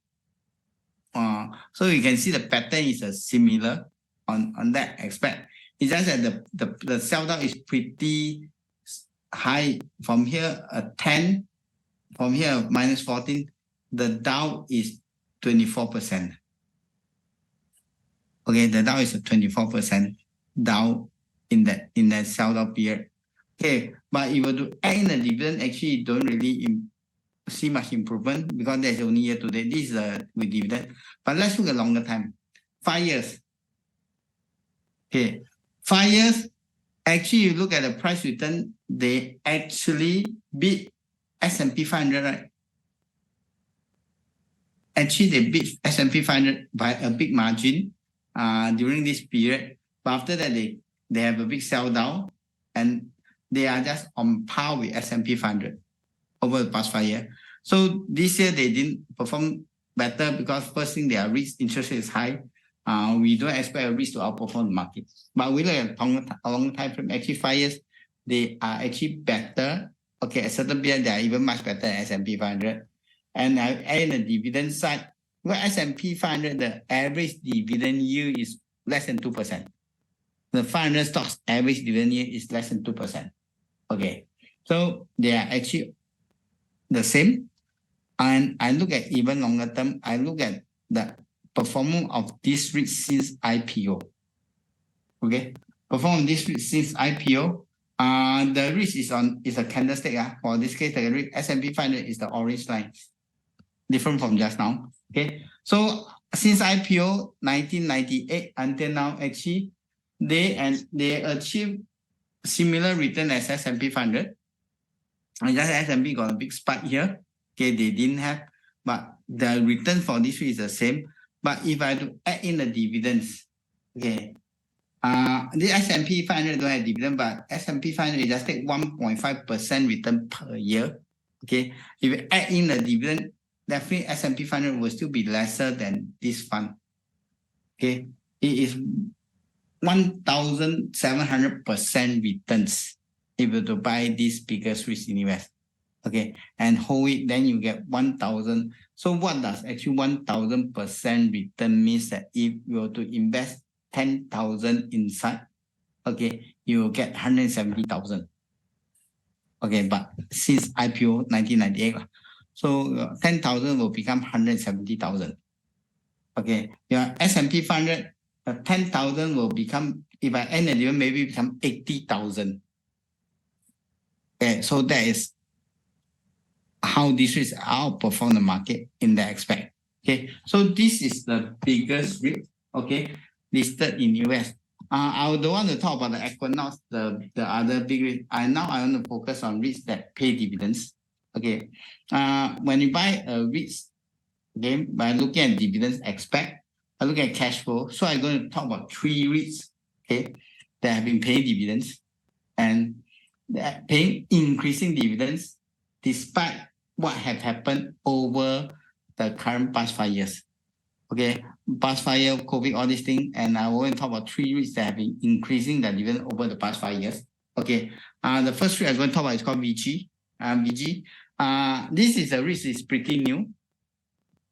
So you can see the pattern is similar on that aspect. It's just that the sell down is pretty high. From here, a 10, from here, minus 14. The down is 24%. Okay, the down is a 24% down in that sell down period. Okay, but if you were to add in the dividend, actually you don't really see much improvement because there's only year to date. This is with dividend. But let's look at longer time. 5 years. Okay, 5 years. Actually, you look at the price return, they actually beat S&P 500, right? Actually, they beat S&P 500 by a big margin during this period. But after that, they have a big sell down, and they are just on par with S&P 500 over the past 5 years. So this year, they didn't perform better because first thing, their risk interest rate is high. We don't expect a risk to outperform the market. But we look at a long time frame, actually 5 years, they are actually better. Okay, at a certain period, they are even much better than S&P 500. And in the dividend side, well, S&P 500, the average dividend yield is less than 2%. The 500 stocks average dividend yield is less than 2%. Okay, so they are actually the same. And I look at even longer term, I look at the performance of this REIT since IPO. Okay, performance of this REIT since IPO. The REIT is a candlestick. For this case, the REIT S&P 500 is the orange line. Different from just now. Okay, so since IPO 1998 until now, actually they achieve similar return as S&P 500. And just S&P got a big spike here. Okay, they didn't have, but the return for this is the same. But if I do add in the dividends, okay, the S&P 500 don't have dividend, but S&P 500 just take 1.5% return per year. Okay, if you add in the dividend, definitely S&P 500 will still be lesser than this fund. Okay, it is 1,700% returns if you to buy these biggest REITs in US. okay, and hold it, then you get 1,000. So what does actually 1,000% return means that if you were to invest 10,000 inside, okay, you will get 170,000. Okay, but since IPO 1998, so 10,000 will become 170,000. Okay, your S&P 500, 10,000 will become, if I end the dividend, maybe become 80,000. Okay, so that is how this REITs outperform the market in that aspect. Okay, so this is the biggest REIT, okay, listed in US. I don't want to talk about the Equinox, the other big REIT. I want to focus on REITs that pay dividends. Okay, when you buy a REITs, okay, by looking at dividends, I look at cash flow. So I'm going to talk about 3 REITs, okay, that have been paying dividends and that paying increasing dividends despite what have happened over the current past 5 years. Okay, past 5 years, COVID, all these things, and I want to talk about 3 REITs that have been increasing the dividend over the past 5 years. Okay, the first REIT I'm going to talk about is called VG. This is a REIT is pretty new.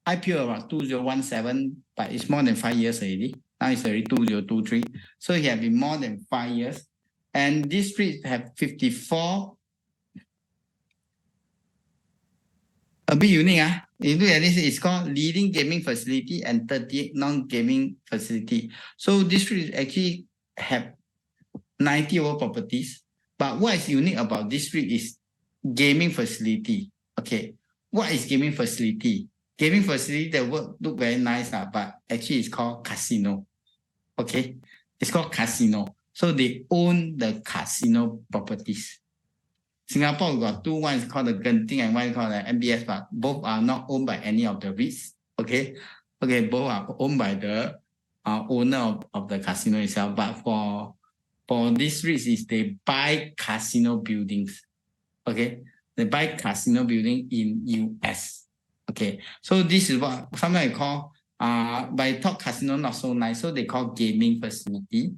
IPO about 2017, but it's more than 5 years already. Now it's already 2023. So it has been more than 5 years. And this REIT have 54. A bit unique. You look at this, it's called leading gaming facility and 38 non-gaming facility. So this REIT actually have 90 over properties. But what is unique about this REIT is gaming facility. Okay, what is gaming facility? Gaming facility, the word look very nice, but actually it's called casino. Okay, it's called casino. So they own the casino properties. Singapore, we got 2, one is called the Genting and one is called the MBS, but both are not owned by any of the REITs. Okay, both are owned by the owner of the casino itself. But for these REITs, is they buy casino buildings. Okay, they buy casino building in US. Okay, so this is what sometimes I call, by talk casino not so nice, so they call gaming facility,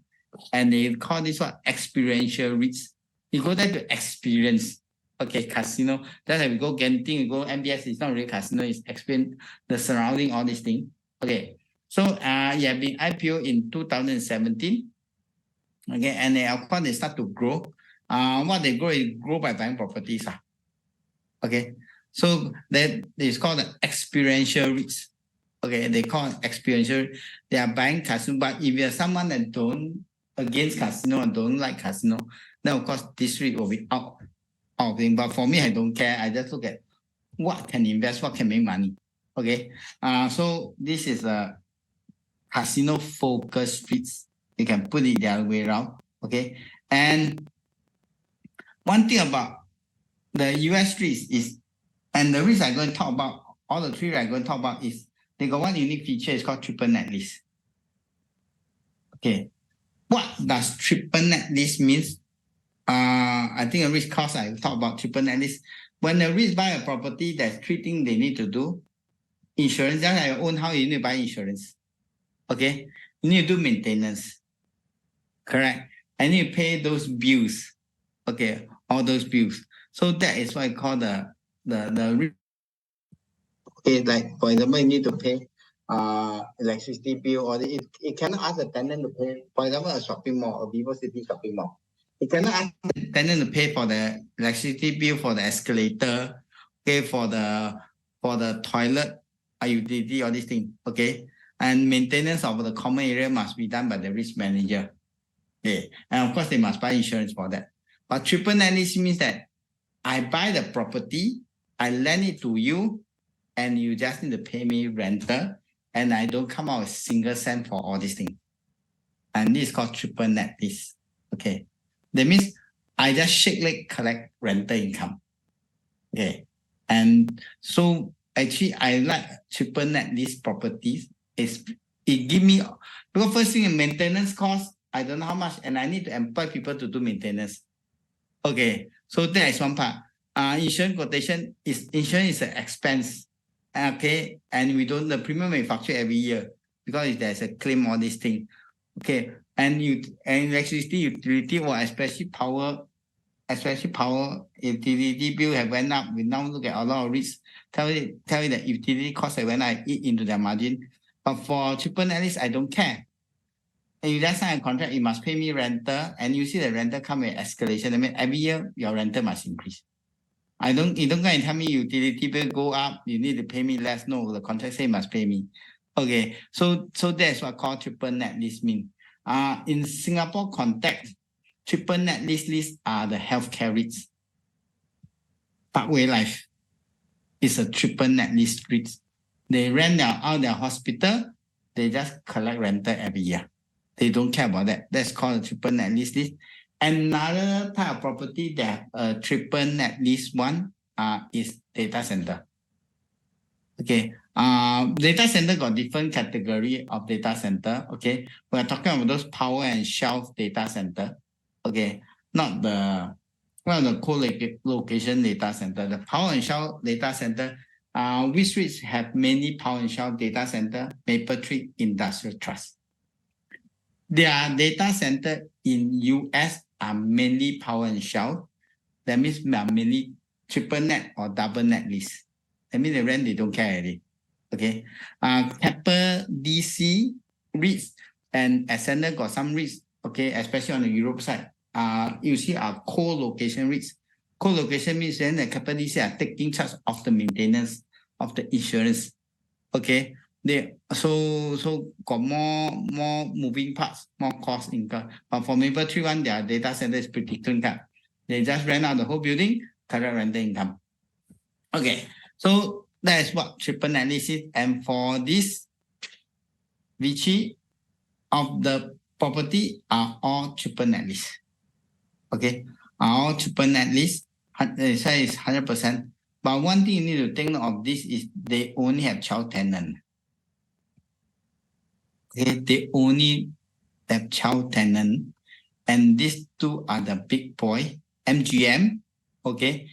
and they call this one experiential REITs. You go there to experience, okay, casino. That's like we go Genting, we go MBS, it's not really casino, it's experience the surrounding, all these things. Okay, so you have been IPO in 2017. Okay, and then of course they start to grow. What they grow is grow by buying properties. Okay, so that is called the experiential REITs. Okay, they call it experiential. They are buying casino, but if you're someone that don't against casino and don't like casino, then of course this REIT will be out of thing. But for me, I don't care. I just look at what can invest, what can make money. Okay, so this is a casino focused REITs. You can put it the other way around. Okay, and one thing about the US REITs is, and the REITs I'm going to talk about, all the 3 I'm going to talk about is, they got one unique feature, it's called triple net lease. Okay, what does triple net lease means? I think a REIT cost, I talk about triple net lease. When the REIT buy a property, there's 3 things they need to do. Insurance, just like your own house, you need to buy insurance. Okay, you need to do maintenance. Correct. I need to pay those bills. Okay, all those bills. So that is what I call the REIT. Okay, like for example, you need to pay electricity bill, or it cannot ask the tenant to pay. For example, a shopping mall, a Vivo City shopping mall, it cannot ask the tenant to pay for the electricity bill, for the escalator, okay, for the toilet, utility, all these things. Okay, and maintenance of the common area must be done by the risk manager. Okay, and of course they must buy insurance for that. But triple net lease means that I buy the property, I lend it to you, and you just need to pay me rental, and I don't come out with single cent for all these things. And this is called triple net lease. Okay, that means I just shake leg collect rental income. Okay, and so actually I like triple net lease properties. It give me, because first thing in maintenance cost, I don't know how much, and I need to employ people to do maintenance. Okay, so that is one part. Insurance quotation is, insurance is an expense. Okay, and the premium may fluctuate every year because if there's a claim, all these things. Okay, and electricity utility, or especially power, especially power utility bill have went up. We now look at a lot of REITs, tell you that utility costs have went up, eat into their margin. But for triple net lease, I don't care. If you just sign a contract, you must pay me rental, and you see the rental come with escalation. I mean, every year your rental must increase. You don't go and tell me utility bill go up, you need to pay me less. No, the contract say must pay me. Okay, so that's what called triple net lease mean. In Singapore context, triple net lease are the healthcare REITs. Parkway Life is a triple net lease REIT. They rent out their hospital, they just collect rental every year. They don't care about that. That's called a triple net lease. Another type of property that a triple net lease one is data center. Okay, data center got different category of data center. Okay, we're talking about those power and shelf data center. Okay, not the co-location data center. The power and shelf data center, which REITs have many power and shelf data center? Maple Tree Industrial Trust. Their data center in US are mainly power and shell. That means mainly triple net or double net lease. That means the rent they don't care already. Okay. Keppel DC REITs and Ascender got some REITs, okay, especially on the Europe side. You see our co-location REITs. Co-location means then the Keppel DC are taking charge of the maintenance of the insurance. Okay. So got more moving parts, more cost income. But for Maple Tree one, their data center is pretty clean cut. They just rent out the whole building, collect rental income. Okay, so that is what triple net lease is. And for this, Vichy of the property are all triple net lease. Okay, all triple net lease. They say it's 100%. But one thing you need to take note of this is they only have child tenant. Okay, they only have child tenant, and these two are the big boy, MGM, okay,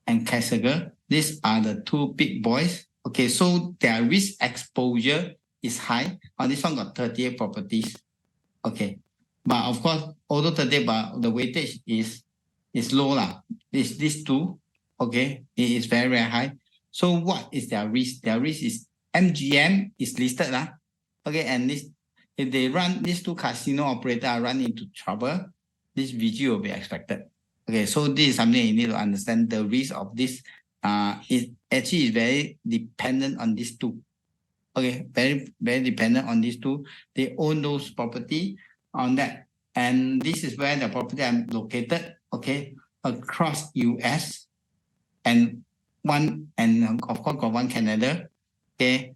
and Kaiser. These are the two big boys. Okay, so their risk exposure is high. On this one got 38 properties. Okay, but of course, although 38, but the weightage is low lah. These two, okay, it is very, very high. So what is their risk? Their risk is MGM is listed lah. Okay, and this, if they run, these two casino operators are run into trouble, this VG will be expected. Okay, so this is something you need to understand. The risk of this is actually very dependent on these two. Okay, very, very dependent on these two. They own those property on that. And this is where the property are located, okay, across US and of course got one Canada. Okay.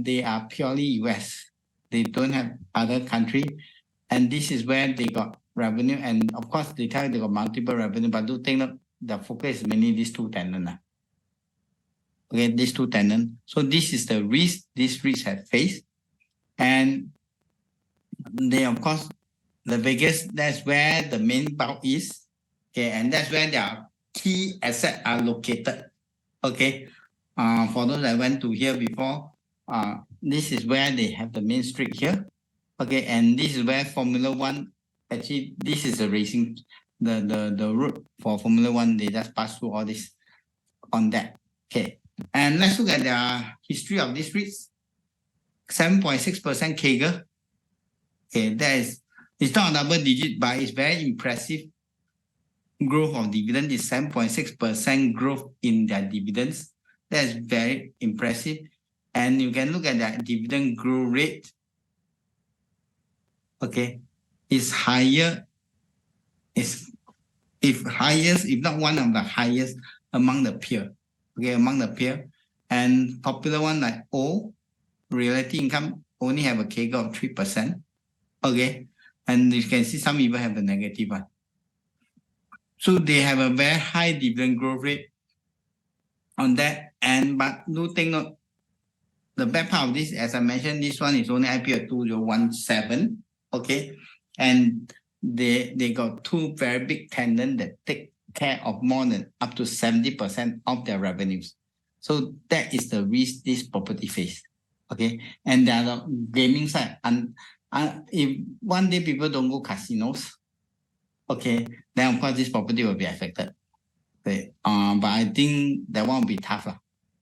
They are purely US. They don't have other country. And this is where they got revenue. And of course, they tell you they got multiple revenue, but do take note, the focus is mainly these two tenants. Okay, these two tenants. So this is the risk these REITs have faced. And they, of course, the biggest, that's where the main bulk is. Okay, and that's where their key assets are located. Okay, for those that went to here before, this is where they have the main street here. Okay, and this is where Formula One, actually, this is the racing, the route for Formula One, they just pass through all this on that. Okay, and let's look at the history of these REITs. 7.6% CAGR. Okay, that is, it's not a double digit, but it's very impressive growth of dividend. Is 7.6% growth in their dividends. That is very impressive. And you can look at that dividend growth rate. Okay, it's higher. It's highest, if not one of the highest among the peer. Okay, among the peer. And popular one like O, Realty Income, only have a CAGR of 3%. Okay, and you can see some even have a negative one. So they have a very high dividend growth rate on that. And but do take note, the bad part of this, as I mentioned, this one is only IPO at 2017. Okay, and they got two very big tenants that take care of more than up to 70% of their revenues. So that is the risk this property face. Okay, and there are the gaming side. And if one day people don't go casinos, okay, then of course this property will be affected. Okay, but I think that one will be tough.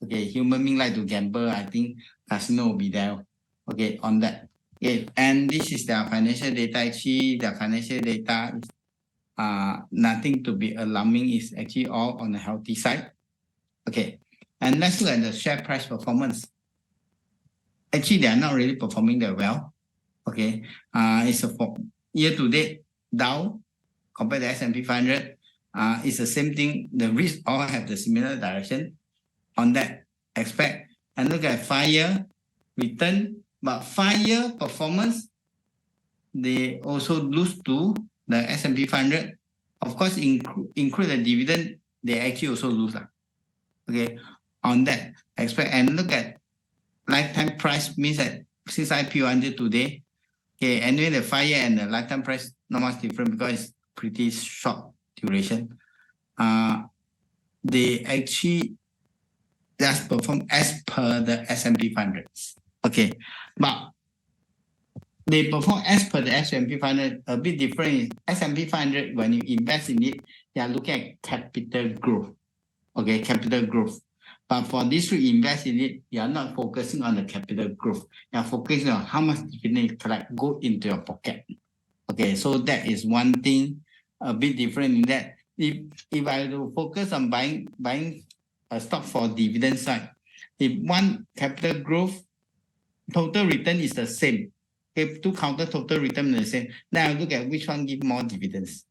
Okay, human being like to gamble. I think casino will be there. Okay, on that. Okay, and this is their financial data. Actually, their financial data is nothing to be alarming. Is actually all on the healthy side. Okay, and let's look at the share price performance. Actually, they are not really performing that well. Okay, it's a year to date Dow compared to S&P 500. It's the same thing. The risks all have the similar direction on that aspect. And look at 5-year return, but 5-year performance, they also lose to the S&P 500. Of course, include the dividend, they actually also lose. Okay, on that aspect. And look at lifetime price, means that since IPO until today, okay, anyway, the 5-year and the lifetime price not much different because it's pretty short duration. They actually just perform as per the S&P 500. Okay, but they perform as per the S&P 500 a bit different. S&P 500, when you invest in it, they are looking at capital growth. Okay, capital growth. But for this to invest in it, you are not focusing on the capital growth. You are focusing on how much dividend you collect go into your pocket. Okay, so that is one thing a bit different in that. If I do focus on buying a stock for dividend side, if one capital growth, total return is the same. If to counter total return is the same, then I look at which one give more dividends.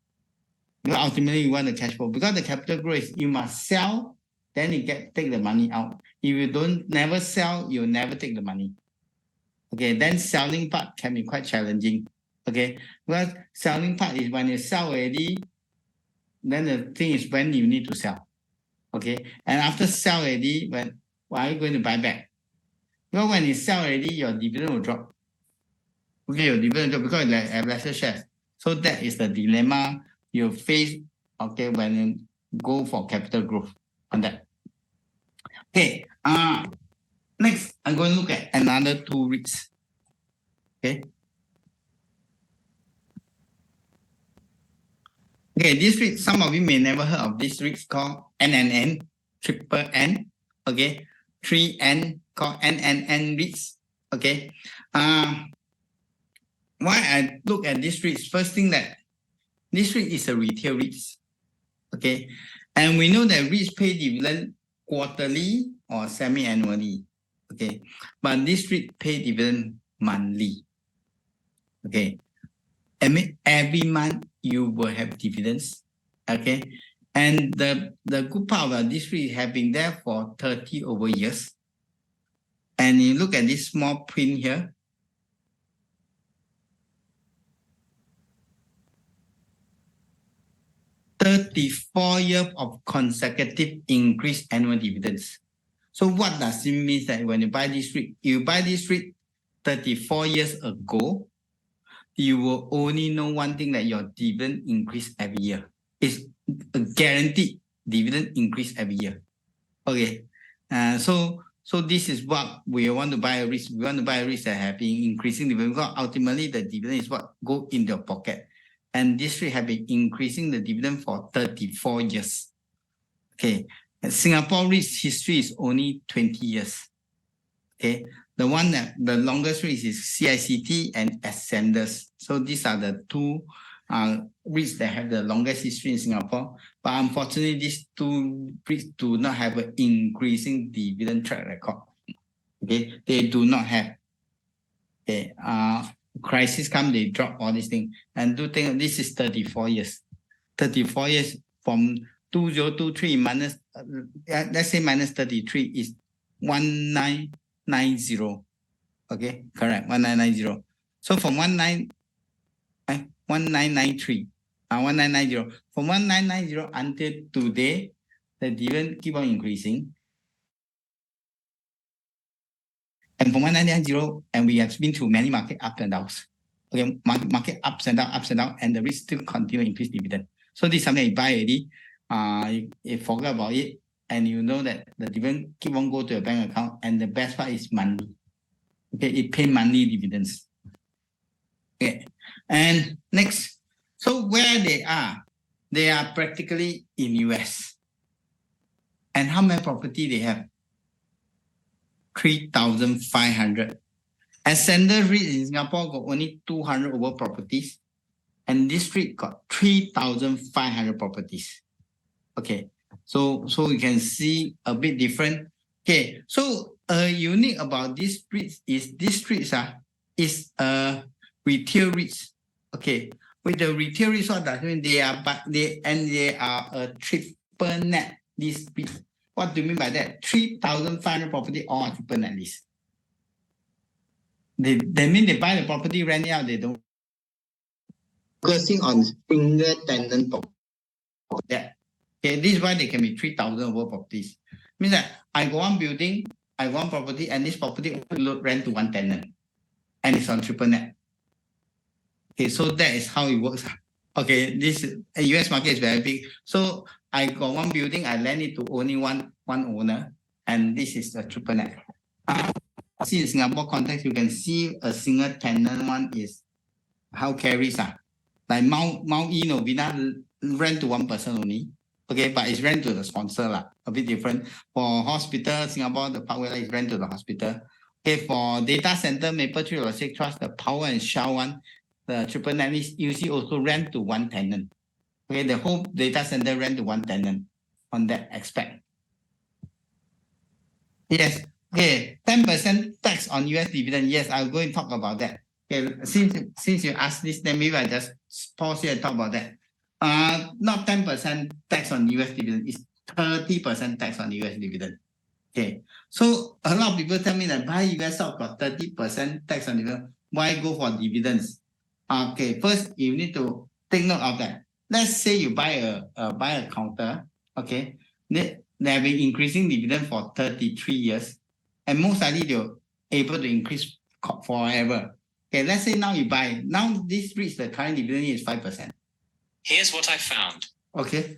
Because ultimately you want the cash flow. Because the capital growth is you must sell, then you take the money out. If you never sell, you'll never take the money. Okay, then selling part can be quite challenging. Okay, because selling part is when you sell already, then the thing is when you need to sell. Okay, and after sell already, why are you going to buy back? Because when you sell already, your dividend will drop. Okay, your dividend will drop because you have lesser shares. So that is the dilemma you face, okay, when you go for capital growth on that. Okay, next I'm going to look at another 2 REITs. Okay. Okay, this REIT, some of you may never heard of this REIT called NNN, triple N, okay, 3N called NNN REITs, okay. Why I look at this REIT, first thing that this REIT is a retail REIT, okay, and we know that REITs pay dividend quarterly or semi-annually, okay, but this REIT pay dividend monthly, okay. I mean, every month you will have dividends, okay? And the good part about this REIT have been there for 30 over years. And you look at this small print here. $34 years of consecutive increased annual dividends. So what does it mean that when you buy this REIT, 34 years ago, you will only know one thing, that your dividend increase every year. It's a guaranteed dividend increase every year. Okay, so this is what we want to buy a REIT. We want to buy a REIT that have been increasing dividend, because ultimately the dividend is what go in your pocket. And this REIT have been increasing the dividend for 34 years. Okay, and Singapore REIT's history is only 20 years. Okay. The one that the longest REITs is CICT and Ascenders. So these are the 2 REITs that have the longest history in Singapore. But unfortunately, these 2 REITs do not have an increasing dividend track record. Okay, they do not have. Okay, crisis come, they drop all these things. And do think this is 34 years. 34 years from 2023 minus, let's say minus 33 is 1990. Okay, correct, 1990. So from 1993, 1990, from 1990 until today, the dividend keep on increasing. And from 1990, and we have been through many market ups and downs. Okay, market ups and downs, and the REIT still continue to increase dividend. So this is something you buy already, you forget about it, and you know that the dividend keep on go to your bank account, and the best part is monthly. Okay, it pay monthly dividends. Okay, and next, So where they are practically in US. And how many property they have? 3,500. And standard REIT in Singapore got only 200 over properties. And this REIT got 3,500 properties. Okay, so you can see a bit different. Okay, so unique about this REITs is this REITs is retail REITs. Okay, with the retail REITs, what does mean? They are a triple net this REIT. What do you mean by that? 3,500 property all are triple net list. They mean they buy the property, rent it out, they don't focusing on single tenant property. Okay, this is why they can be 3,000 over properties. Means that I go one building, I go one property, and this property only rent to one tenant, and it's on triple net. Okay, so that is how it works. Okay, this US market is very big. So I got one building, I lend it to only one owner, and this is the triple net. See in Singapore context, you can see a single tenant one is how carries like Mount E Novena rent to one person only. Okay, but it's rent to the sponsor a bit different. For hospital, Singapore, the Parkway is rent to the hospital. Okay, for data center, Maple Tree or Six Trust, the Power and Shell one, the triple net list, you see also rent to one tenant. Okay, the whole data center rent to one tenant on that aspect. Yes, okay, 10% tax on US dividend. Yes, I'll go and talk about that. Okay, since you asked this, then maybe I just pause here and talk about that. Not 10% tax on US dividend, it's 30% tax on US dividend. Okay, so a lot of people tell me that buy US stock got 30% tax on dividend. Why go for dividends? Okay, first you need to take note of that. Let's say you buy a counter. Okay, they have been increasing dividend for 33 years, and most likely they're able to increase forever. Okay, let's say now you buy. Now this REITs, the current dividend is 5%. Here's what I found. Okay,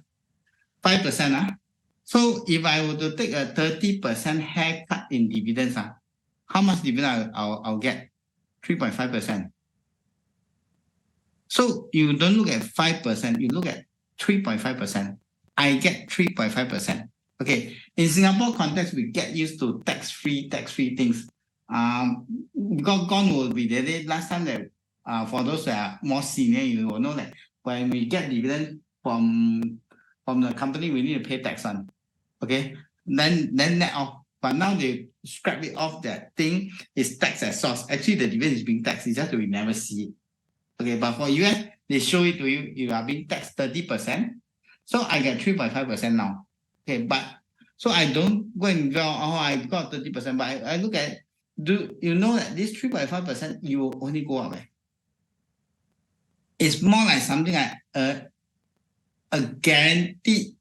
5%. So if I were to take a 30% haircut in dividends, how much dividend I'll get? 3.5%. So you don't look at 5%, you look at 3.5%. I get 3.5%. Okay, in Singapore context, we get used to tax-free things. Because gone will be the day last time that for those that are more senior, you will know that when we get dividend from the company, we need to pay tax on. Okay, then net off. But now they scrap it off. That thing is tax at source. Actually, the dividend is being taxed. It's just that we never see it. Okay, but for US, they show it to you. You are being taxed 30%. So I get 3.5% now. Okay, but so I don't go and go, I got 30%, but I look at, do you know that this 3.5% you will only go up? It's more like something like a guaranteed,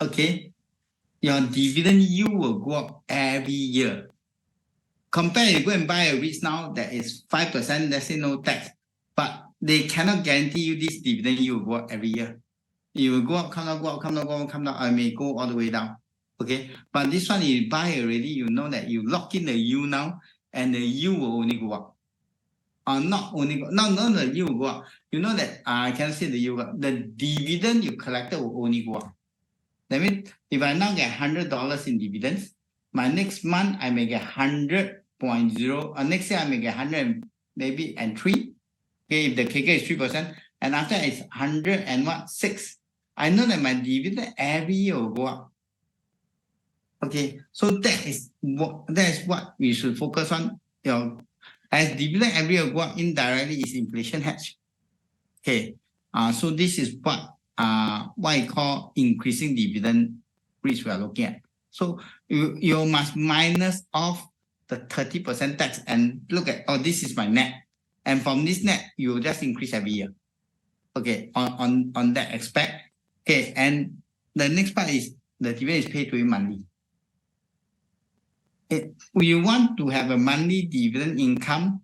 okay, your dividend yield will go up every year. Compare, you go and buy a REIT now that is 5%, let's say no tax, but they cannot guarantee you this dividend yield will go up every year. It will go up, come down, go up, come down, go up, come down. I may go all the way down. Okay, but this one you buy already, you know that you lock in the yield now, and the yield will only go up. Not the yield will go up. You know that I can see the yield go up. The dividend you collected will only go up. That means if I now get $100 in dividends, my next month I may get 100.0. Next year I may get 100 maybe and 3. Okay, if the KK is 3%, and after it's 106. I know that my dividend every year will go up. Okay, so that is what we should focus on. As dividend every year go up indirectly is inflation hedge. Okay, so this is what I call increasing dividend REITs we are looking at. So you must minus off the 30% tax and look at, this is my net, and from this net you will just increase every year. Okay, on that aspect. Okay, and the next part is the dividend is paid to you monthly. You want to have a monthly dividend income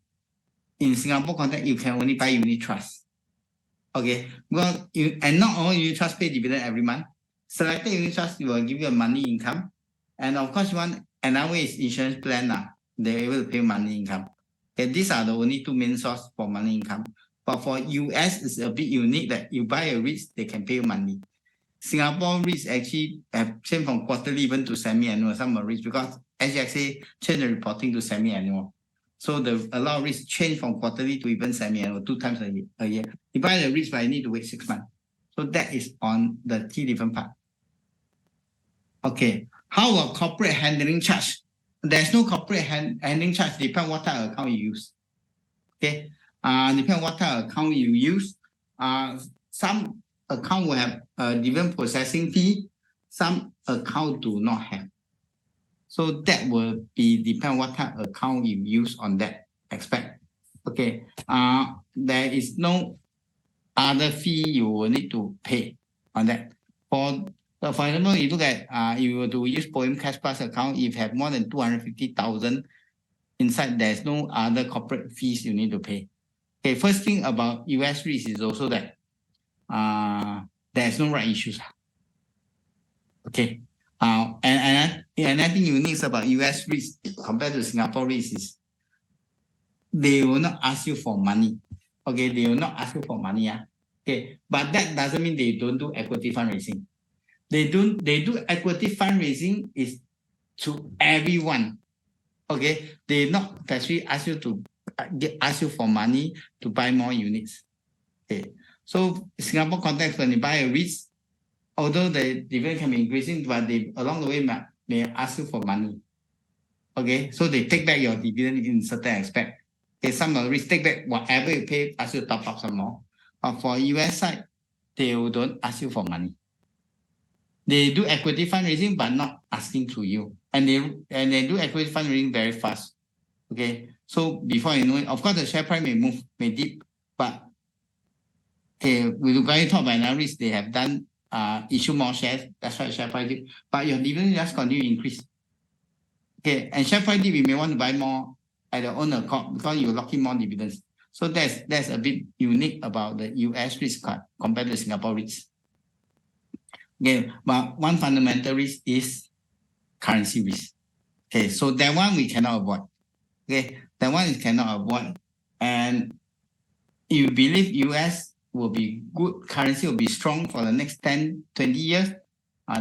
in Singapore context, you can only buy unit trust. Okay, well, and not all unit trust pay dividend every month. Selected unit trust will give you a monthly income, and of course, you want another way is insurance plan. They're able to pay monthly income. Okay, these are the only two main sources for monthly income. But for US, it's a bit unique that you buy a REITs, they can pay you monthly. Singapore REITs actually have changed from quarterly even to semi-annual, some are REITs, because SGXA changed the reporting to semi-annual. So a lot of REITs change from quarterly to even semi-annual, 2 times a year. You buy the REITs, but you need to wait 6 months. So that is on the 3 different part. Okay, how about corporate handling charge? There's no corporate handling charge, depends what type of account you use. Okay, depends what type of account you use. Some account will have a dividend processing fee, some account do not have. So that will be depend what type of account you use on that aspect. Okay, there is no other fee you will need to pay on that. For example, you look at you were to use Poem Cash Plus account, if you have more than 250,000 inside, there's no other corporate fees you need to pay. Okay, first thing about US REITs is also that there's no right issues. Okay, and I think unique about US REITs compared to Singapore REITs is they will not ask you for money. Okay, they will not ask you for money. Okay, but that doesn't mean they don't do equity fundraising. They do equity fundraising is to everyone. Okay, they not actually ask you to ask you for money to buy more units. Okay, so Singapore context, when you buy a REITs, although the dividend can be increasing, but they along the way may ask you for money. Okay, so they take back your dividend in certain aspect. Okay, some of the REITs take back whatever you pay, ask you to top up some more. But for US side, they don't ask you for money. They do equity fundraising, but not asking to you. And they do equity fundraising very fast. Okay, so before you know it, of course the share price may move, may dip, but okay, we're going to talk about another REITs, they have done issue more shares, that's why the share price dip. But your dividend just continue to increase. Okay, and share price dip, you may want to buy more at your own account because you lock in more dividends. So that's a bit unique about the US REITs compared to Singapore REITs. Okay, but one fundamental risk is currency risk. Okay, so that one we cannot avoid. Okay, that one is cannot avoid. And you believe US will be good, currency will be strong for the next 10, 20 years,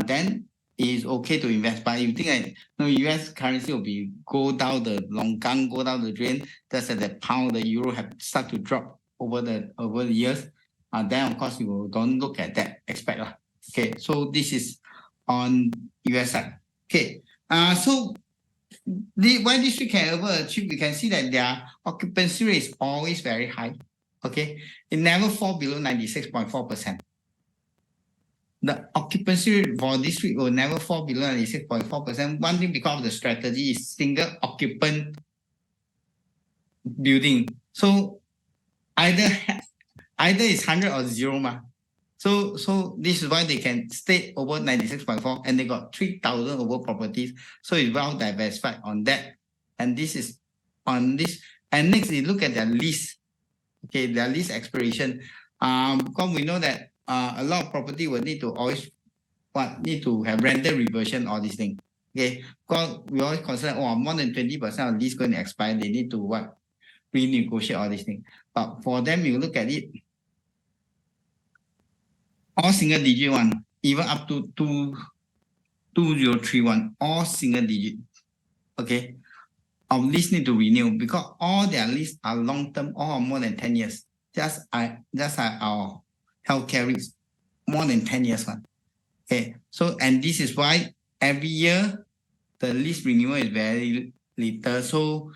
then it is okay to invest. But if you think that US currency will be go down the longgang, go down the drain, just as the pound, the euro have start to drop over the years, then of course you don't look at that aspect. Okay, so this is on US side. Okay, so why this we can ever achieve, we can see that their occupancy rate is always very high. Okay, it never fall below 96.4%. The occupancy rate for this REIT will never fall below 96.4%. One thing because of the strategy is single occupant building. So either it's 100 or 0. So this is why they can stay over 96.4 and they got 3,000 over properties. So it's well diversified on that. And this is on this. And next, you look at their lease. Okay, their lease expiration. Because we know that a lot of property will need to always need to have rental reversion, all these things. Okay, because we always consider more than 20% of lease going to expire, they need to renegotiate all these things. But for them, you look at it, all single digit one, even up to 2031, all single digit. Okay, our lease need to renew because all their lease are long term, all more than 10 years. Just like our healthcare REITs, more than 10 years one. Okay, so and this is why every year the lease renewal is very little.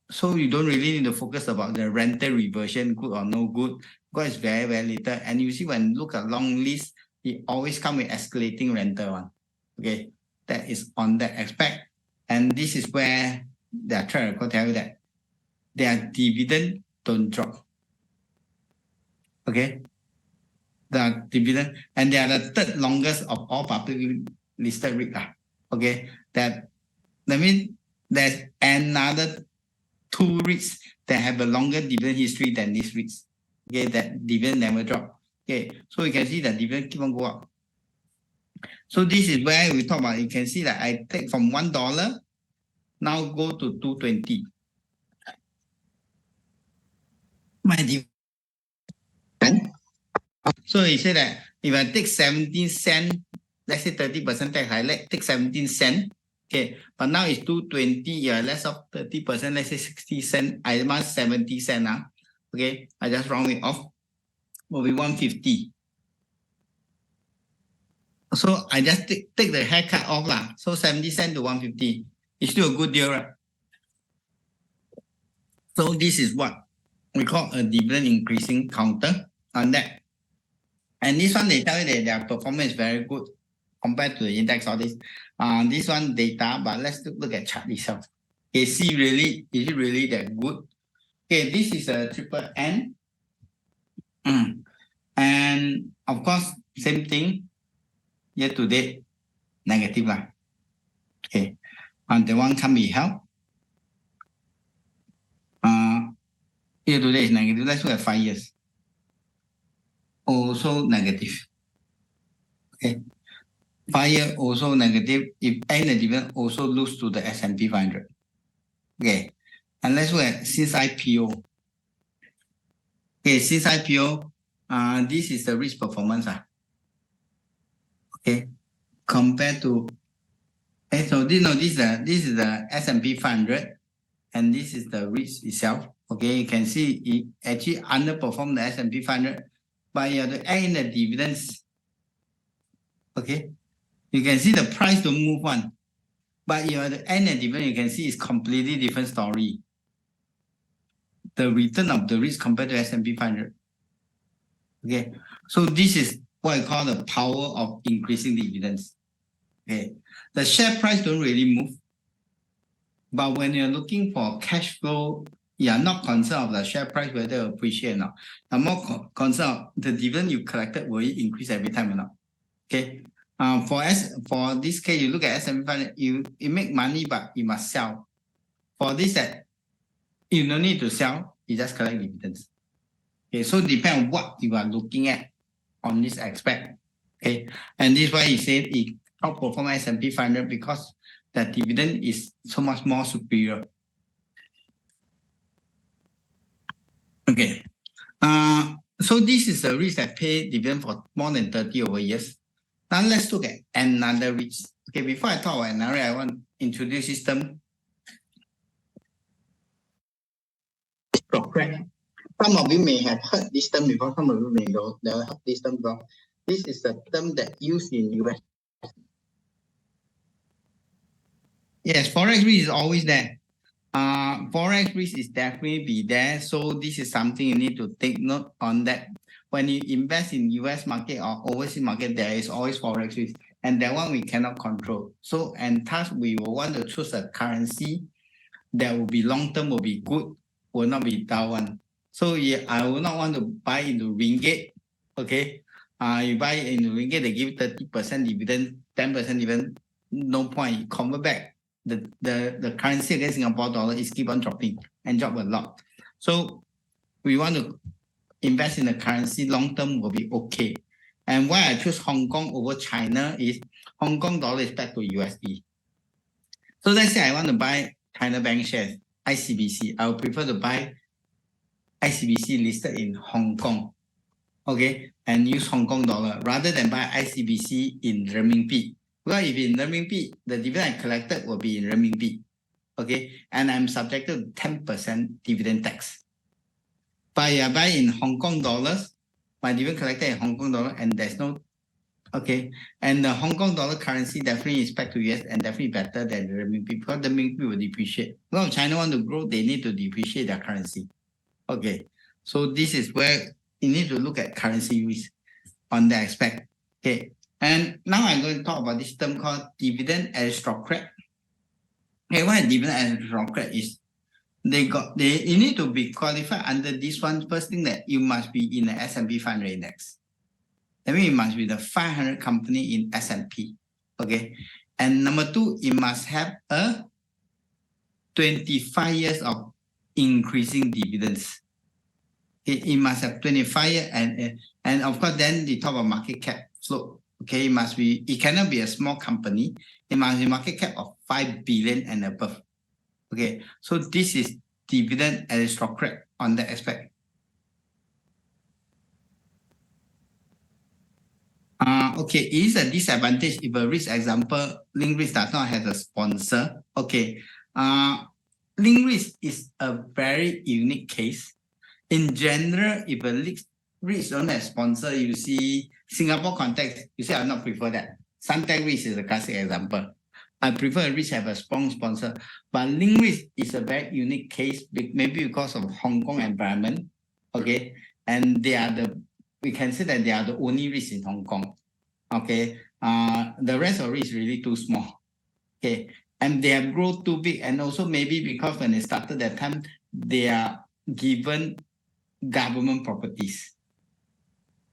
So you don't really need to focus about the rental reversion, good or no good, because it's very, very little. And you see when you look at long lease, it always come with escalating rental one. Okay, that is on that aspect. And this is where their track record tell you that their dividend don't drop. Okay, the dividend, and they are the third longest of all publicly listed REIT. Okay, that means there's another 2 REITs that have a longer dividend history than these REITs. Okay, that dividend never drop. Okay, so you can see that dividend keep on go up. So this is where we talk about, you can see that I take from $1, now go to 220. My So he said that if I take 17 cents, let's say 30% tax, I take 17 cents. Okay, but now it's 220, yeah, less of 30%, let's say 60 cents. I must 70 cents now. Okay, I just round it off. Will be 150. So I just take the haircut off lah. So 70 cents to 150. It's still a good deal, right? So this is what we call a dividend increasing counter on that. And this one, they tell you that their performance is very good compared to the index or this. This one data, but let's look at chart itself. Okay, see really, is it really that good? Okay, this is a triple N. And of course, same thing, year to date, negative lah. Okay, and the one can be helped. Year to date is negative. Let's look at 5 years. Also negative. Okay. 5 year also negative. If any dividend also lose to the S&P 500. Okay. And let's look at since IPO. Okay, since IPO, this is the risk performance. Okay. Compared to so this is the S&P 500 and this is the risk itself. Okay, you can see it actually underperformed the S&P 500, but you have to add in the dividends. Okay, you can see the price don't move on, but you have to add in the dividend. You can see it's completely different story. The return of the risk compared to S&P 500. Okay, so this is what I call the power of increasing dividends. Okay, the share price don't really move, but when you're looking for cash flow, you are not concerned of the share price whether it appreciate or not. I'm more concerned of the dividend you collected, will it increase every time or not? Okay. For this case, you look at S&P 500, you make money, but you must sell. For this, that you don't need to sell, you just collect dividends. Okay, so depend on what you are looking at on this aspect. Okay, and this is why he said it outperform S&P 500 because the dividend is so much more superior. Okay. So this is a REIT that pay dividend for more than 30 over years. Now let's look at another REIT. Okay, before I talk about another, I want to introduce this term. Some of you may have heard this term before, some of you may never heard this term before. This is a term that used in US. Yes, Forex risk is always there. Forex risk is definitely be there. So this is something you need to take note on that. When you invest in US market or overseas market, there is always Forex risk. And that one we cannot control. So, and thus we will want to choose a currency that will be long-term, will be good, will not be down one. So yeah, I will not want to buy into ringgit. Okay. You buy into ringgit, they give 30% dividend, 10% dividend, no point. You convert back. The currency against Singapore dollar is keep on dropping and drop a lot. So we want to invest in a currency long term will be okay. And why I choose Hong Kong over China is Hong Kong dollar is back to USD. So let's say I want to buy China Bank shares, ICBC. I would prefer to buy ICBC listed in Hong Kong, okay, and use Hong Kong dollar rather than buy ICBC in renminbi. Well, if in renminbi, the dividend I collected will be in renminbi, okay, and I'm subjected to 10% dividend tax. But I buy in Hong Kong dollars, my dividend collected in Hong Kong dollar, and there's no, okay, and the Hong Kong dollar currency definitely is back to US and definitely better than the renminbi because the renminbi will depreciate. Well, if China want to grow, they need to depreciate their currency. Okay, so this is where you need to look at currency risk on that aspect. Okay, and now I'm going to talk about this term called dividend aristocrat. Okay, what a dividend aristocrat is, you need to be qualified under this one. First thing that you must be in the S&P 500 index. That means you must be the 500 company in S&P. Okay, and number two, it must have a 25 years of increasing dividends. It must have 25 years and of course then they talk about market cap float. Okay, it cannot be a small company. It must be market cap of 5 billion and above. Okay, so this is dividend aristocrat on that aspect. Okay, it is a disadvantage if a REIT, example, link REIT does not have a sponsor. Okay, link REIT is a very unique case. In general, if a REIT don't have sponsor, you see Singapore context, you say I not prefer that. Suntec REIT is a classic example. I prefer a REIT have a strong sponsor, but link REIT is a very unique case, maybe because of Hong Kong environment. Okay, and we can say that they are the only REITs in Hong Kong. Okay, the rest of it is really too small. Okay, and they have grown too big, and also maybe because when they started that time, they are given government properties.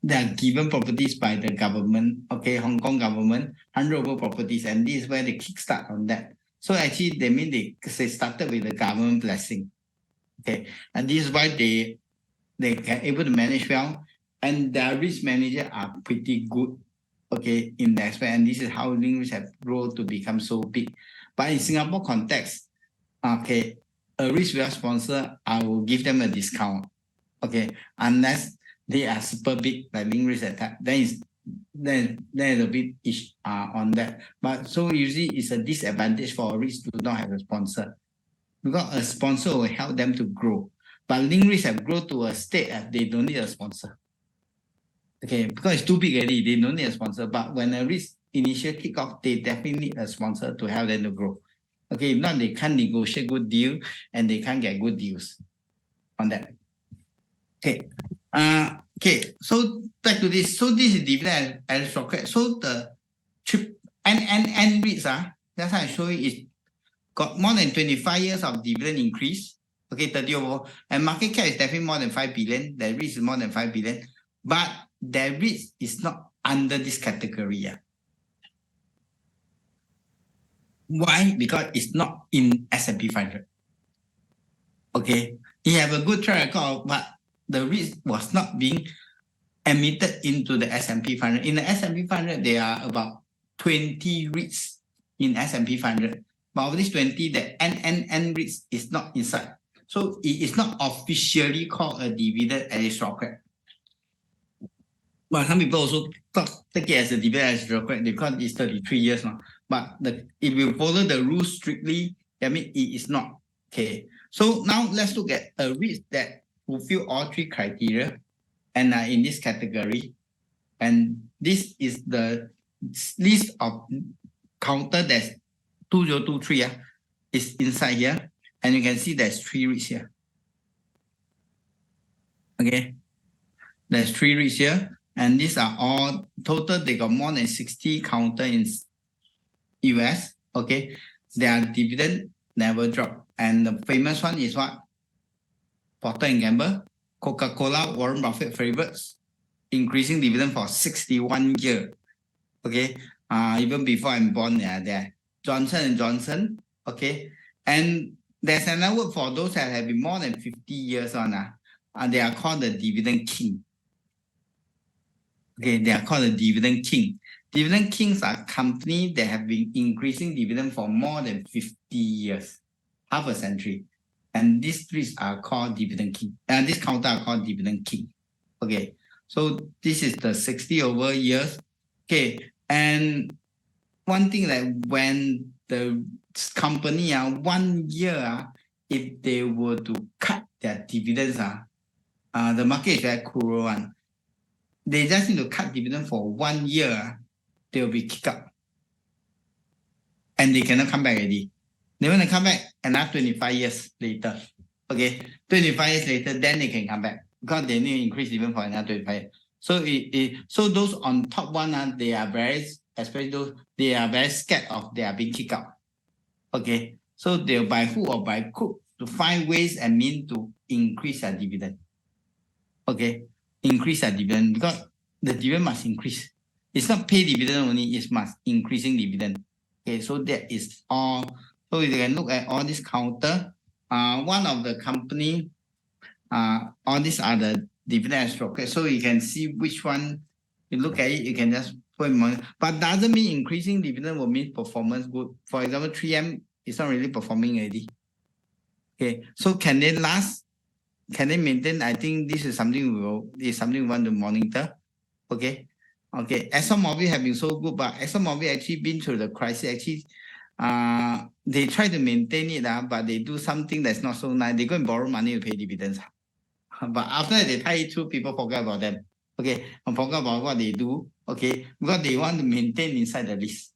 They are given properties by the government, okay, Hong Kong government, 100 over properties, and this is where they kickstart on that. So actually, they started with the government blessing. Okay, and this is why they can able to manage well, and their risk manager are pretty good. Okay, in that aspect, and this is how links have grown to become so big. But in Singapore context, okay, a risk well sponsor, I will give them a discount. Okay, unless they are super big, like link risk at that, then is a bit on that. But so usually it's a disadvantage for a risk to not have a sponsor, because a sponsor will help them to grow. But link risks have grown to a state that they don't need a sponsor. Okay, because it's too big already, they don't need a sponsor. But when a risk initial kick off, they definitely need a sponsor to help them to grow. Okay, if not, they can't negotiate good deal and they can't get good deals on that. Okay. Okay, so back to this. So this is dividend aristocrat. So the N REITs, that's how I show you, is got more than 25 years of dividend increase. Okay, 30 over. And market cap is definitely more than 5 billion. The REITs is more than 5 billion. But the REITs is not under this category. Yeah. Why? Because it's not in S&P 500. Okay, you have a good track record, but the REIT was not being admitted into the S&P 500. In the S&P 500, there are about 20 REITs in S&P 500. But of these 20, the N REITs is not inside. So it is not officially called a dividend aristocrat. But some people also take it as a dividend aristocrat because it's 33 years now. But if you follow the rules strictly, I mean, it is not. Okay. So now let's look at a REIT that fulfill all three criteria and are in this category. And this is the list of counter that's 2023 is inside here. And you can see there's 3 REITs here. Okay. There's 3 REITs here. And these are all total, they got more than 60 counter in US. Okay. Their dividend never drop. And the famous one is what? Procter & Gamble, Coca-Cola, Warren Buffett favorites, increasing dividend for 61 years. Okay, even before I'm born, they are there. Johnson & Johnson, okay. And there's another word for those that have been more than 50 years on. They are called the dividend king. Okay, they are called the dividend king. Dividend kings are companies that have been increasing dividend for more than 50 years, half a century. And these REITs are called dividend king. And this counter are called dividend king. Okay, so this is the 60 over years. Okay, and one thing that when the company 1 year, if they were to cut their dividends, the market is very cruel one. They just need to cut dividend for 1 year, they will be kicked out. And they cannot come back already. They want to come back another 25 years later. Okay, 25 years later, then they can come back because they need to increase even for another 25 years. So so those on top one, they are very, especially those, they are very scared of they are being kicked out. Okay, so they'll by hook or by crook to find ways and means to increase their dividend. Okay, increase their dividend because the dividend must increase. It's not pay dividend only, it must increasing dividend. Okay, so that is all. So you can look at all this counter. One of the company, all these are the dividend aristocrat. So you can see which one. You look at it, you can just put money. But doesn't mean increasing dividend will mean performance good. For example, 3M is not really performing already. Okay, so can they last? Can they maintain? I think this is something we want to monitor. Okay, Okay, ExxonMobil have been so good, but ExxonMobil actually been through the crisis. Actually, they try to maintain it, but they do something that's not so nice. They go and borrow money to pay dividends. But after they tie it through, people forget about them. Okay, and forget about what they do. Okay, because they want to maintain inside the list.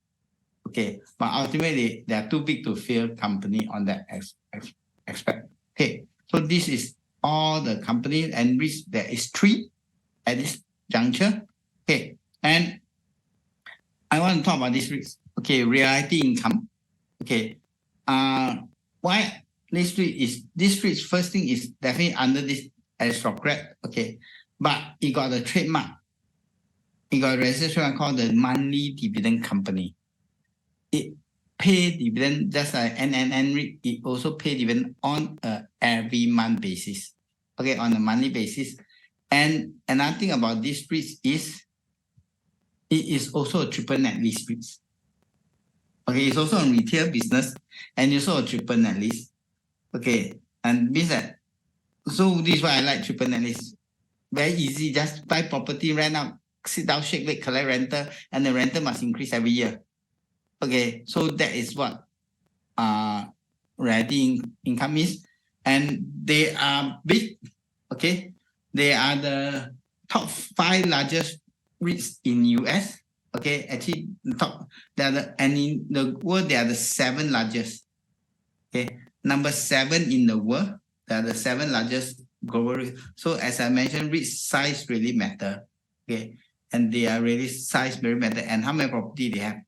Okay, but ultimately they are too big to fail company on that aspect. Okay, so this is all the company and risk. There is 3 at this juncture. Okay, and I want to talk about this risk. Okay, reality income. Okay, why this risk? First thing is definitely under this aristocrat. Okay, but it got a trademark. It got a registration called the monthly dividend company. It pay dividend just like NNN REIT. It also pay dividend on a every month basis. Okay, on a monthly basis. And another thing about this REIT is it is also a triple net lease REIT. Okay, it's also a retail business and it's also a triple net lease. Okay, and means that so this is why I like triple net lease. Very easy, just buy property, rent out, sit down, shake leg, collect rental, and the rental must increase every year. Okay, so that is what reality income is, and they are big. Okay, they are the top 5 largest REITs in US. Okay, actually they are and in the world they are the 7 largest. Okay, number 7 in the world. They are the 7 largest global REITs. So as I mentioned, REIT size really matter. Okay, and they are really size very matter. And how many property they have?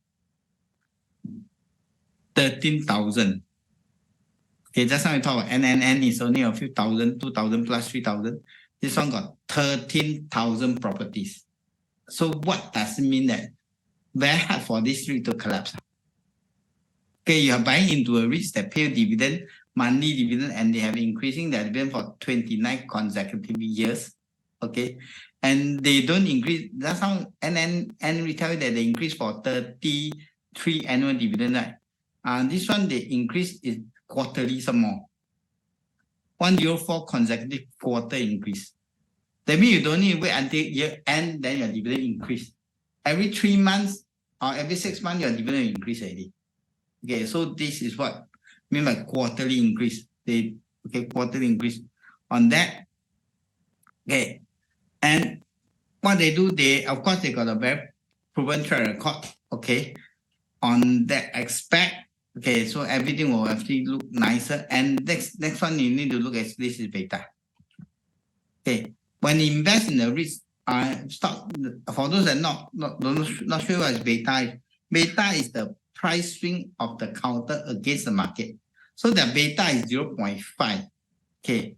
13,000. Okay, just now we talk about NNN is only a few thousand, 2,000 plus 3,000. This one got 13,000 properties. So what does it mean? That very hard for this REIT to collapse. Okay, you are buying into a REIT that pay dividend, monthly dividend, and they have increasing their dividend for 29 consecutive years. Okay, and they don't increase. That's how NNN REIT tell you that they increase for 33 annual dividend, right? This one they increase is quarterly some more. 104 consecutive quarter increase. That means you don't need to wait until year end, then your dividend increase. Every 3 months or every 6 months, your dividend increase already. Okay, so this is what I mean by quarterly increase. Quarterly increase on that. Okay, and what they do, of course they got a very proven track record. Okay, on that aspect. Okay, so everything will actually look nicer. And next one you need to look at this is beta. Okay, when you invest in the REITs, stock, for those that not sure what is beta. Beta is the price swing of the counter against the market. So the beta is 0.5. Okay,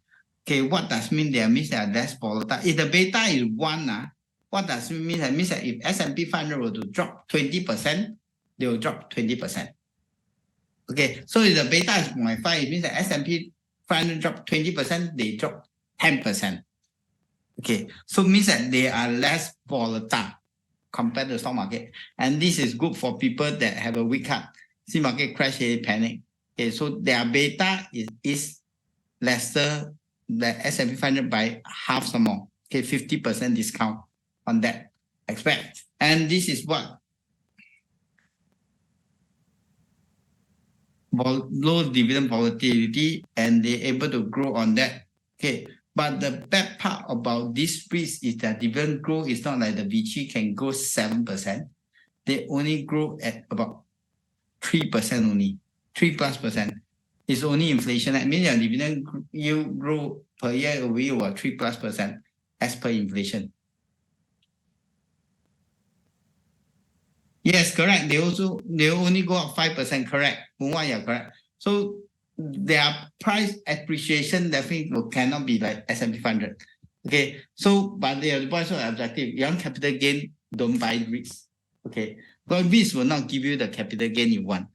what does mean there? Means they are less volatile. If the beta is 1, what does it mean? That means that if S&P 500 were to drop 20%, they will drop 20%. Okay, so if the beta is 0.5, it means that S&P 500 drop 20%, they drop 10%. Okay, so it means that they are less volatile compared to the stock market. And this is good for people that have a weak heart. See market crash, they panic. Okay, so their beta is lesser than S&P 500 by half some more. Okay, 50% discount on that aspect. And this is what low dividend volatility, and they're able to grow on that. Okay, but the bad part about this REIT is that dividend growth is not like the VG can grow 7%. They only grow at about 3% only, 3+%. It's only inflation. That means your dividend yield grow per year over year or 3+% as per inflation. Yes, correct. They only go up 5%. Correct. Yeah, correct. So their price appreciation definitely cannot be like S&P 500. Okay. So, but they are also objective. You want capital gain, don't buy REITs. Okay. Because REITs will not give you the capital gain you want.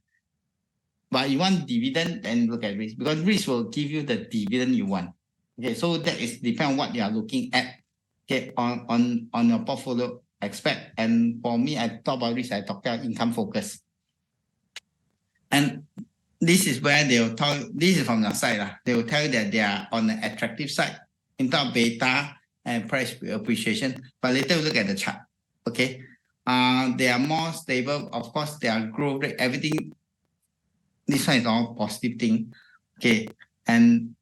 But you want dividend, then look at REITs. Because REITs will give you the dividend you want. Okay. So that is depend on what you are looking at. Okay. On your portfolio aspect. And for me, I talk about REITs, I talk about income focus. And this is where they will tell, this is from the side. They will tell you that they are on the attractive side in terms of beta and price appreciation. But later we look at the chart. Okay. They are more stable. Of course, their growth rate, everything. This one is all positive thing. Okay, and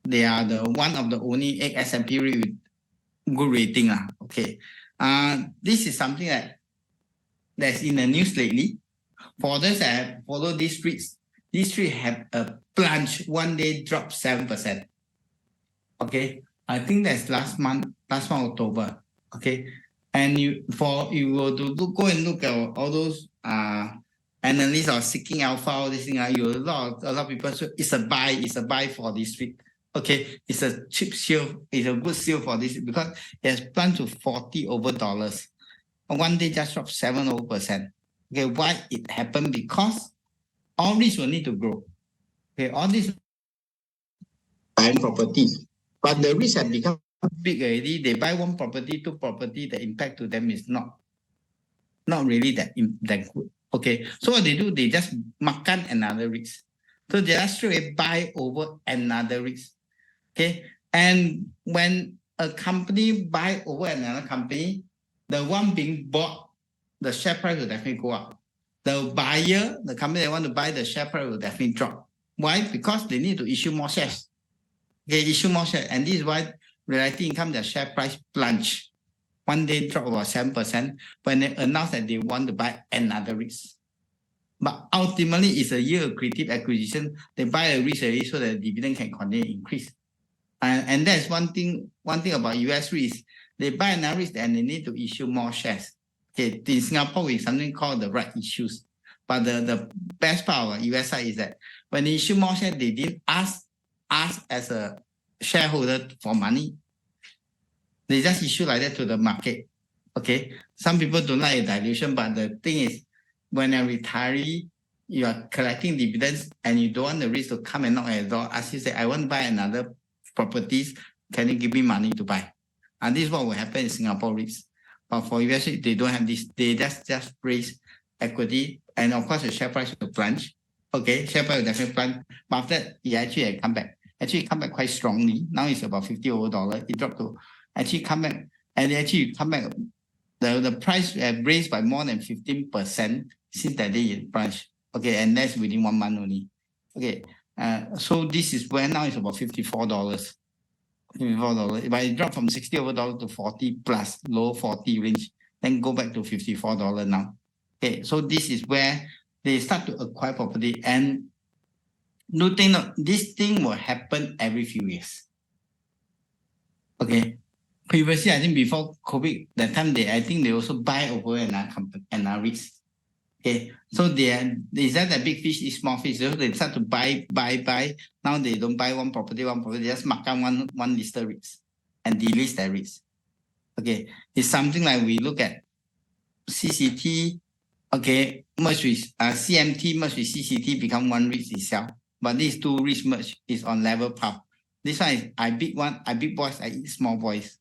they are the one of the only S&P REIT with good rating. Okay. This is something that's in the news lately. For those that have followed these REITs have a plunge, one day drop 7%. Okay. I think that's last month October. Okay. And you were to go and look at all those analysts or seeking alpha, all this thing, a lot of people say it's a buy for this REIT. Okay, it's a cheap sale, it's a good sale for this because it has plunged to $40 over. One day just dropped 7%. Okay, why it happened? Because all this will need to grow. Okay, all this buying properties, but the risks have become big already. They buy one property, two property, the impact to them is not really that good. Okay, so what they do, they just makan another risk. So they just straight away buy over another risk. Okay, and when a company buy over another company, the one being bought, the share price will definitely go up. The buyer, the company that want to buy, the share price will definitely drop. Why? Because they need to issue more shares. Okay, issue more shares, and this is why reality income, the share price plunge. One day drop about 7% when they announce that they want to buy another risk. But ultimately, it's a year accretive acquisition. They buy a risk already so that the dividend can continue to increase. And that's one thing about US REITs. They buy another risk and they need to issue more shares. Okay, in Singapore, we have something called the right issues. But the best part of US side is that when they issue more shares, they didn't ask us as a shareholder for money. They just issue like that to the market. Okay, some people don't like a dilution, but the thing is, when a retiree, you are collecting dividends and you don't want the risk to come and knock at the door, ask you say, I want to buy another properties, can you give me money to buy? And this is what will happen in Singapore REITs. But for US, they don't have this. They just raise equity, and of course the share price will plunge. Okay, share price will definitely plunge. But after that, it actually come back. Actually, come back quite strongly. Now it's about $50 over. It dropped to actually come back, and actually come back. The price have raised by more than 15% since that day it plunged. Okay, and that's within 1 month only. Okay, so this is where now it's about $54. $54. But it dropped from $60 over to 40 plus, low 40 range, then go back to $54 now. Okay, so this is where they start to acquire property, and this thing will happen every few years. Okay, previously, I think before COVID, that time I think they also buy over another risk. Okay, so is that a big fish, is small fish? So they start to buy. Now they don't buy one property, they just mark down one listed risk and delist that risk. Okay, it's something like we look at CCT, okay, merge with CMT, merge with CCT, become one risk itself. But these two risks merge is on level path. This one is I big boys, I eat small boys.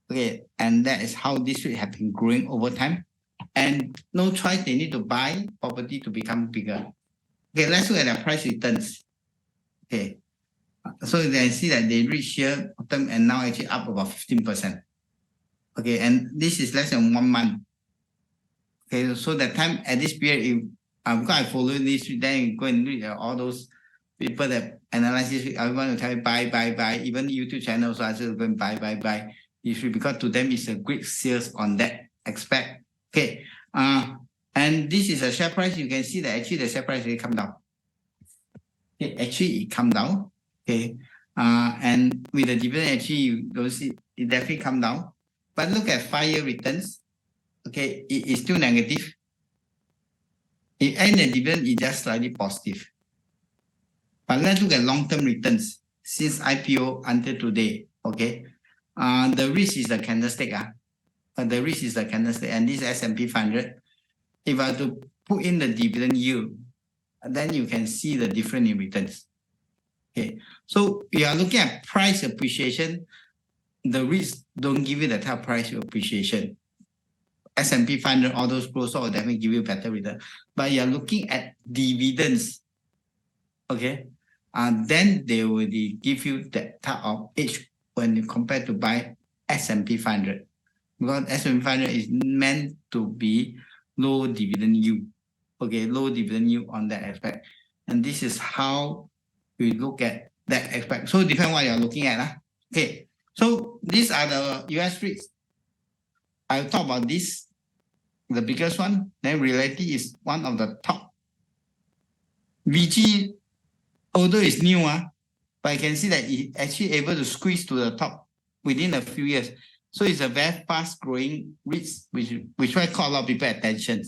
Okay, and that is how this REIT have been growing over time. And no choice, they need to buy property to become bigger. Okay, let's look at the price returns. Okay, so you can see that they reach here and now actually up about 15%. Okay, and this is less than 1 month. Okay, so that time at this period, because I follow this, then you go and read all those people that analyze this. I want to tell you buy. Even YouTube channels, so I just go and buy. Because to them it's a great sales on that aspect. Okay, and this is a share price. You can see that actually the share price will come down. Okay, actually it come down. Okay, and with the dividend, actually you don't see it definitely come down. But look at 5-year returns. Okay, it is still negative. And the dividend is just slightly positive. But let's look at long-term returns since IPO until today. Okay, the risk is the candlestick. The risk is the candlestick, and this S&P 500. If I were to put in the dividend yield, then you can see the difference in returns. Okay, so we are looking at price appreciation. The risk don't give you the type of price appreciation. S&P 500, all those growth will definitely give you better return. But you are looking at dividends. Okay, then they will give you that type of edge when you compare to buy S&P 500. because S&P 500 is meant to be low dividend yield. Okay, low dividend yield on that aspect. And this is how we look at that aspect. So depend what you're looking at. Okay, so these are the US REITs. I'll talk about this, the biggest one. Then Realty is one of the top. VG, although it's new, but you can see that it's actually able to squeeze to the top within a few years. So it's a very fast growing REITs, which will call a lot of people attention.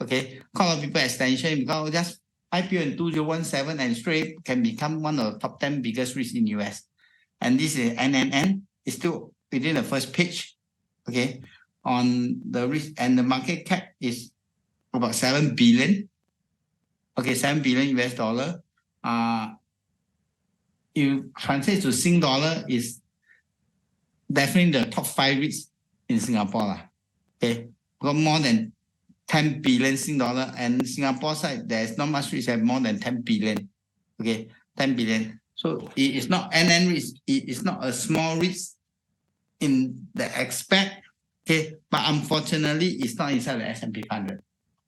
Okay, call a lot of people attention because just IPO in 2017 and straight can become one of the top 10 biggest REITs in US. And this is NNN, it's still within the first page. Okay, on the REIT, and the market cap is about 7 billion. Okay, 7 billion US dollar. You translate to Sing dollar is definitely the top 5 REITs in Singapore. Okay, got more than 10 billion Sing dollar, and Singapore side there's not much REITs have more than 10 billion. Okay, 10 billion. So it is not NN REITs. It is not a small REITs in the aspect. Okay, but unfortunately, it's not inside the S&P 500.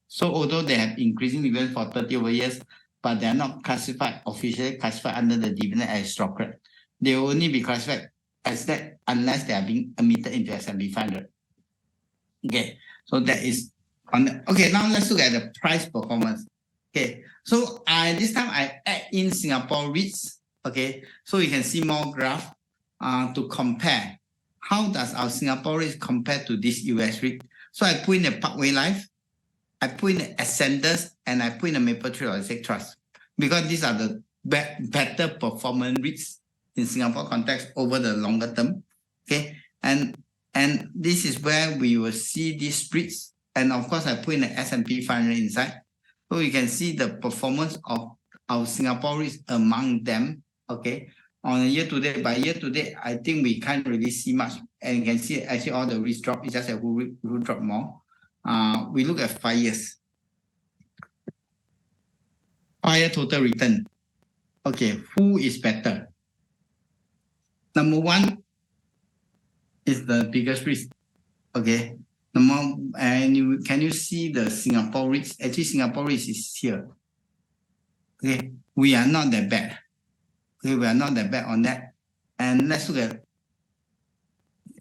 So although they have increasing dividends for 30 over years, but they are not officially classified under the dividend as structured. They will only be classified as that unless they are being admitted into S&P 500. Okay, so that is on the, okay, now let's look at the price performance. Okay, so this time I add in Singapore REITs. Okay, so you can see more graph to compare. How does our Singapore REITs compare to this US REIT? So I put in the Parkway Life, I put in the Ascenders, and I put in the Mapletree Logistics Trust, because these are the better performance REITs in Singapore context over the longer term. Okay, and this is where we will see these REITs, and of course I put in the S&P 500 inside, so you can see the performance of our Singapore REITs among them. Okay, on a year to date, by year to date, I think we can't really see much, and you can see actually all the REITs drop. It's just that who drop more. We look at 5 years. 5-year total return. Okay, who is better? Number one is the biggest REIT. Okay, can you see the Singapore REITs? Actually, Singapore REITs is here. Okay, we are not that bad. Okay, we are not that bad on that. And let's look at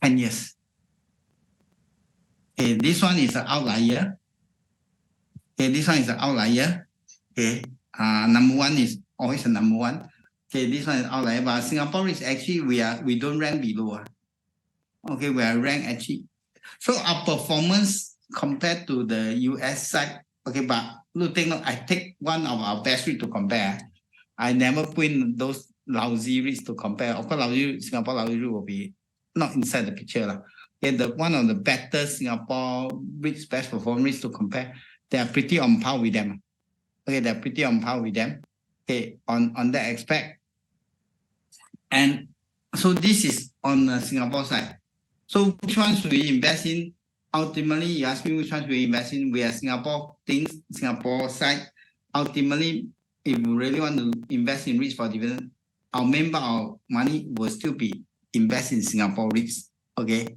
10 years. Okay, this one is an outlier. Okay, this one is an outlier. Okay, number one is always a number one. Okay, this one is outlier, but Singapore is actually we don't rank below. Okay, we are ranked actually. So our performance compared to the US side. Okay, but look, take note. I take one of our best REIT to compare. I never put in those lousy REITs to compare. Of course, Singapore lousy REIT will be not inside the picture. Okay, one of the better Singapore REITs, best performing REITs to compare, they are pretty on par with them. Okay, they're pretty on par with them. Okay, on that aspect. And so this is on the Singapore side. So which ones should we invest in? Ultimately, you ask me which ones we invest in. We are Singapore side. Ultimately, if we really want to invest in REITs for dividend, our main part of money will still be invest in Singapore REITs. Okay,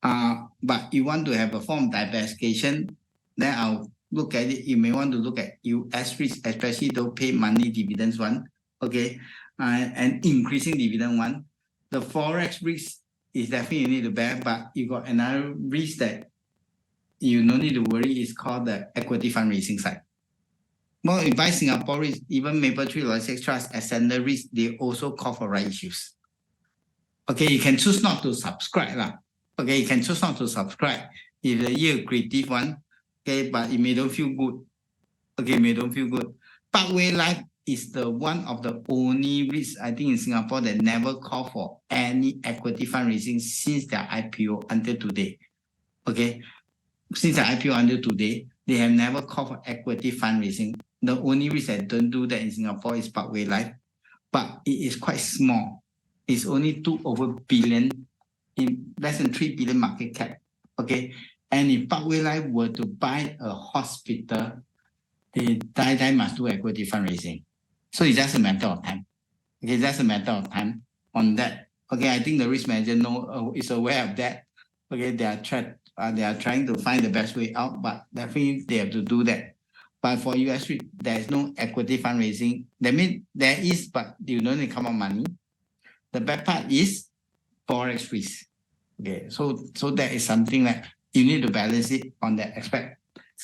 but you want to have a form of diversification, then I'll look at it. You may want to look at US REITs, especially those pay money dividends one. Okay, and increasing dividend one. The Forex REITs is definitely need to bear, but you got another risk that you no need to worry. It's called the equity fundraising side. Well, if you buy Singapore REITs, even Mapletree Logistics Trust, Ascender REITs, they also call for right issues. Okay, you can choose not to subscribe. Okay, you can choose not to subscribe if the yield accretive one. Okay, but it may don't feel good. Okay, may don't feel good. Parkway Life is the one of the only REITs, I think, in Singapore that never call for any equity fundraising since their IPO until today. Okay, since their IPO until today, they have never called for equity fundraising. The only REIT that don't do that in Singapore is Parkway Life, but it is quite small. It's only 2 billion in less than 3 billion market cap. Okay, and if Parkway Life were to buy a hospital, they must do equity fundraising. So it's just a matter of time. Okay, that's a matter of time on that. Okay, I think the risk manager is aware of that. Okay, they are trying to find the best way out, but definitely they have to do that. But for US REIT, there is no equity fundraising. That means there is, but you don't need to come out money. The bad part is forex risk. Okay, so that is something that you need to balance it on that aspect.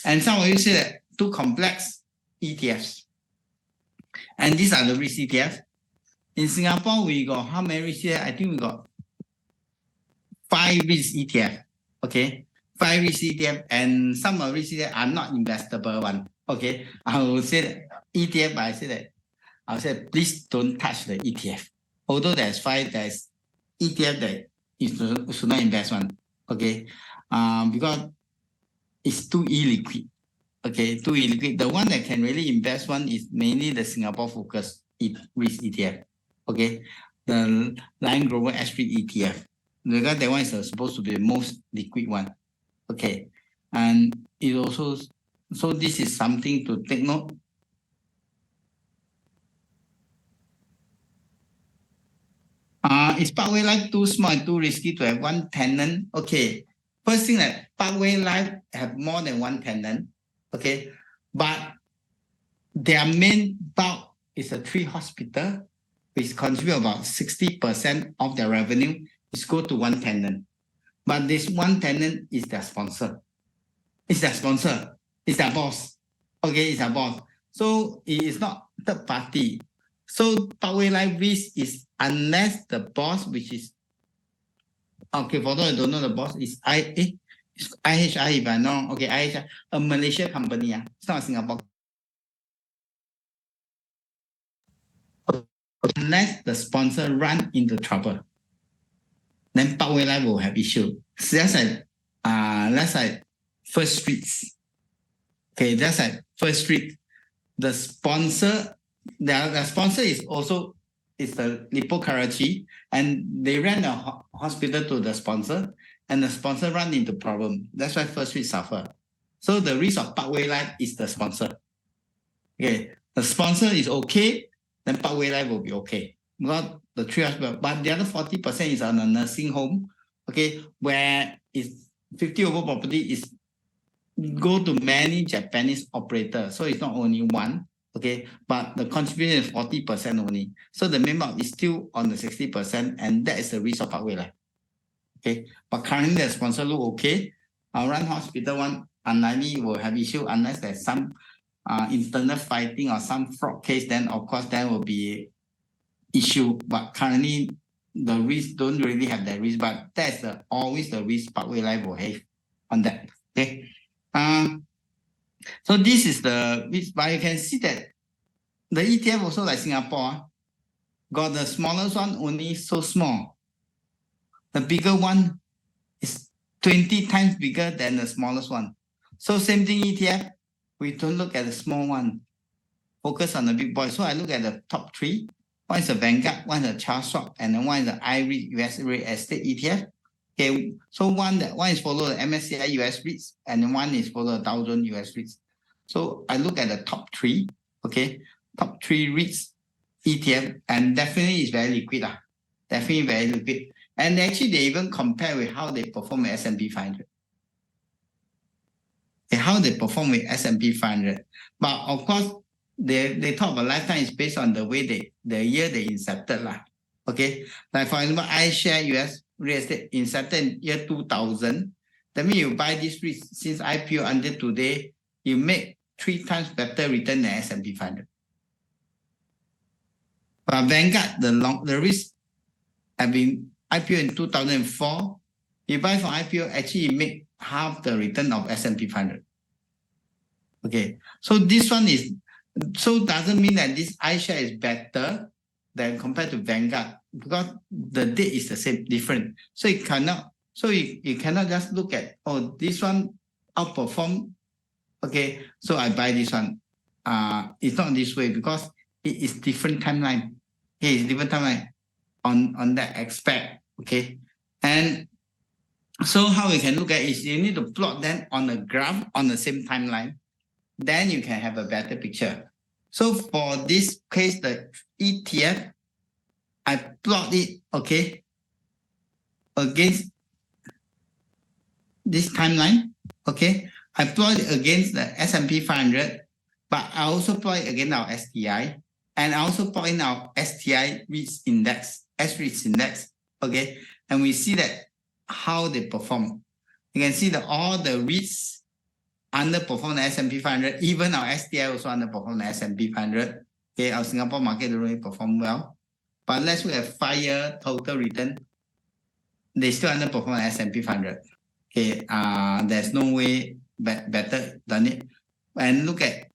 And some of you say that too complex ETFs. And these are the risk ETFs. In Singapore, we got how many risk ETFs? I think we got 5 risk ETF. Okay, 5 risk ETF, and some of risk ETF are not investable one. Okay, I will say that ETF, but I'll say please don't touch the ETF. Although there's 5, there's ETF that you should not invest one. Okay, because it's too illiquid. Okay, too illiquid. The one that can really invest one is mainly the Singapore focus risk ETF. Okay, the Lion Global S-REIT ETF. Because that one is supposed to be the most liquid one. Okay, and it also, so this is something to take note. Is Parkway Life too small and too risky to have one tenant? Okay, first thing that Parkway Life have more than one tenant. Okay, but their main bulk is a 3 hospital, which contribute about 60% of their revenue is go to one tenant. But this one tenant is their sponsor. It's their sponsor. It's their boss. Okay, it's their boss. So it is not third party. So Parkway Life risk is unless the boss, which is okay, for those who don't know, the boss is IHI, if I know. Okay, IHI, a Malaysia company. It's not a Singapore. Unless the sponsor run into trouble, then Parkway Life will have issue. So that's like First REITs. Okay, that's like First REIT. The sponsor, the sponsor is also the Lippo Karachi, and they rent a hospital to the sponsor, and the sponsor run into problem. That's why First REIT suffer. So the risk of Parkway Life is the sponsor. Okay, the sponsor is okay, then Parkway Life will be okay. Because the 3 hospital, but the other 40% is on a nursing home. Okay, where is 50 over property is go to many Japanese operators. So it's not only one. Okay, but the contribution is 40% only. So the main bulk is still on the 60%, and that is the risk of Parkway Life. Okay, but currently the sponsor look okay. Our run hospital one unlikely will have issue unless there's some internal fighting or some fraud case. Then of course there will be issue. But currently the risk don't really have that risk. But that's always the risk Parkway Life will have on that. Okay. So this is the risk, but you can see that the ETF also like Singapore got the smallest one only so small. The bigger one is 20 times bigger than the smallest one. So same thing ETF, we don't look at the small one. Focus on the big boy. So I look at the top 3. One is the Vanguard, one is the Charles Schwab, and then one is the iREIT US Real Estate ETF. Okay, so one is follow the MSCI US REITs, and then one is follow the Dow Jones US REITs. So I look at the top 3. Okay, top 3 REITs ETF, and definitely is very liquid. Definitely very liquid. And actually, they even compare with how they perform with S&P 500. Okay, how they perform with S&P 500. But of course, they talk about lifetime is based on the way the year they incepted. Okay, like for example, iShare US Real Estate incepted in year 2000. That means you buy this REIT since IPO until today, you make 3 times better return than S&P 500. But Vanguard, the risk have been IPO in 2004. You buy from IPO, actually you make half the return of S&P 500. Okay, so this one is, so doesn't mean that this iShare is better than compared to Vanguard, because the date is the same, different. So you cannot just look at, oh, this one outperform. Okay, so I buy this one. It's not this way because it is different timeline. Okay, it's different timeline on that aspect. Okay, and so how we can look at it is you need to plot them on a graph on the same timeline. Then you can have a better picture. So for this case, the ETF, I plot it, okay, against this timeline, okay, I plot it against the S&P 500, but I also plot it against our STI, and I also plot in our STI REITs index, S-REITs index, okay, and we see that how they perform. You can see that all the REITs underperform the S&P 500, even our STI also underperform the S&P 500. Okay, our Singapore market don't really perform well. But let's look at 5-year total return. They still underperform the S&P 500. Okay, there's no way better than it. And look at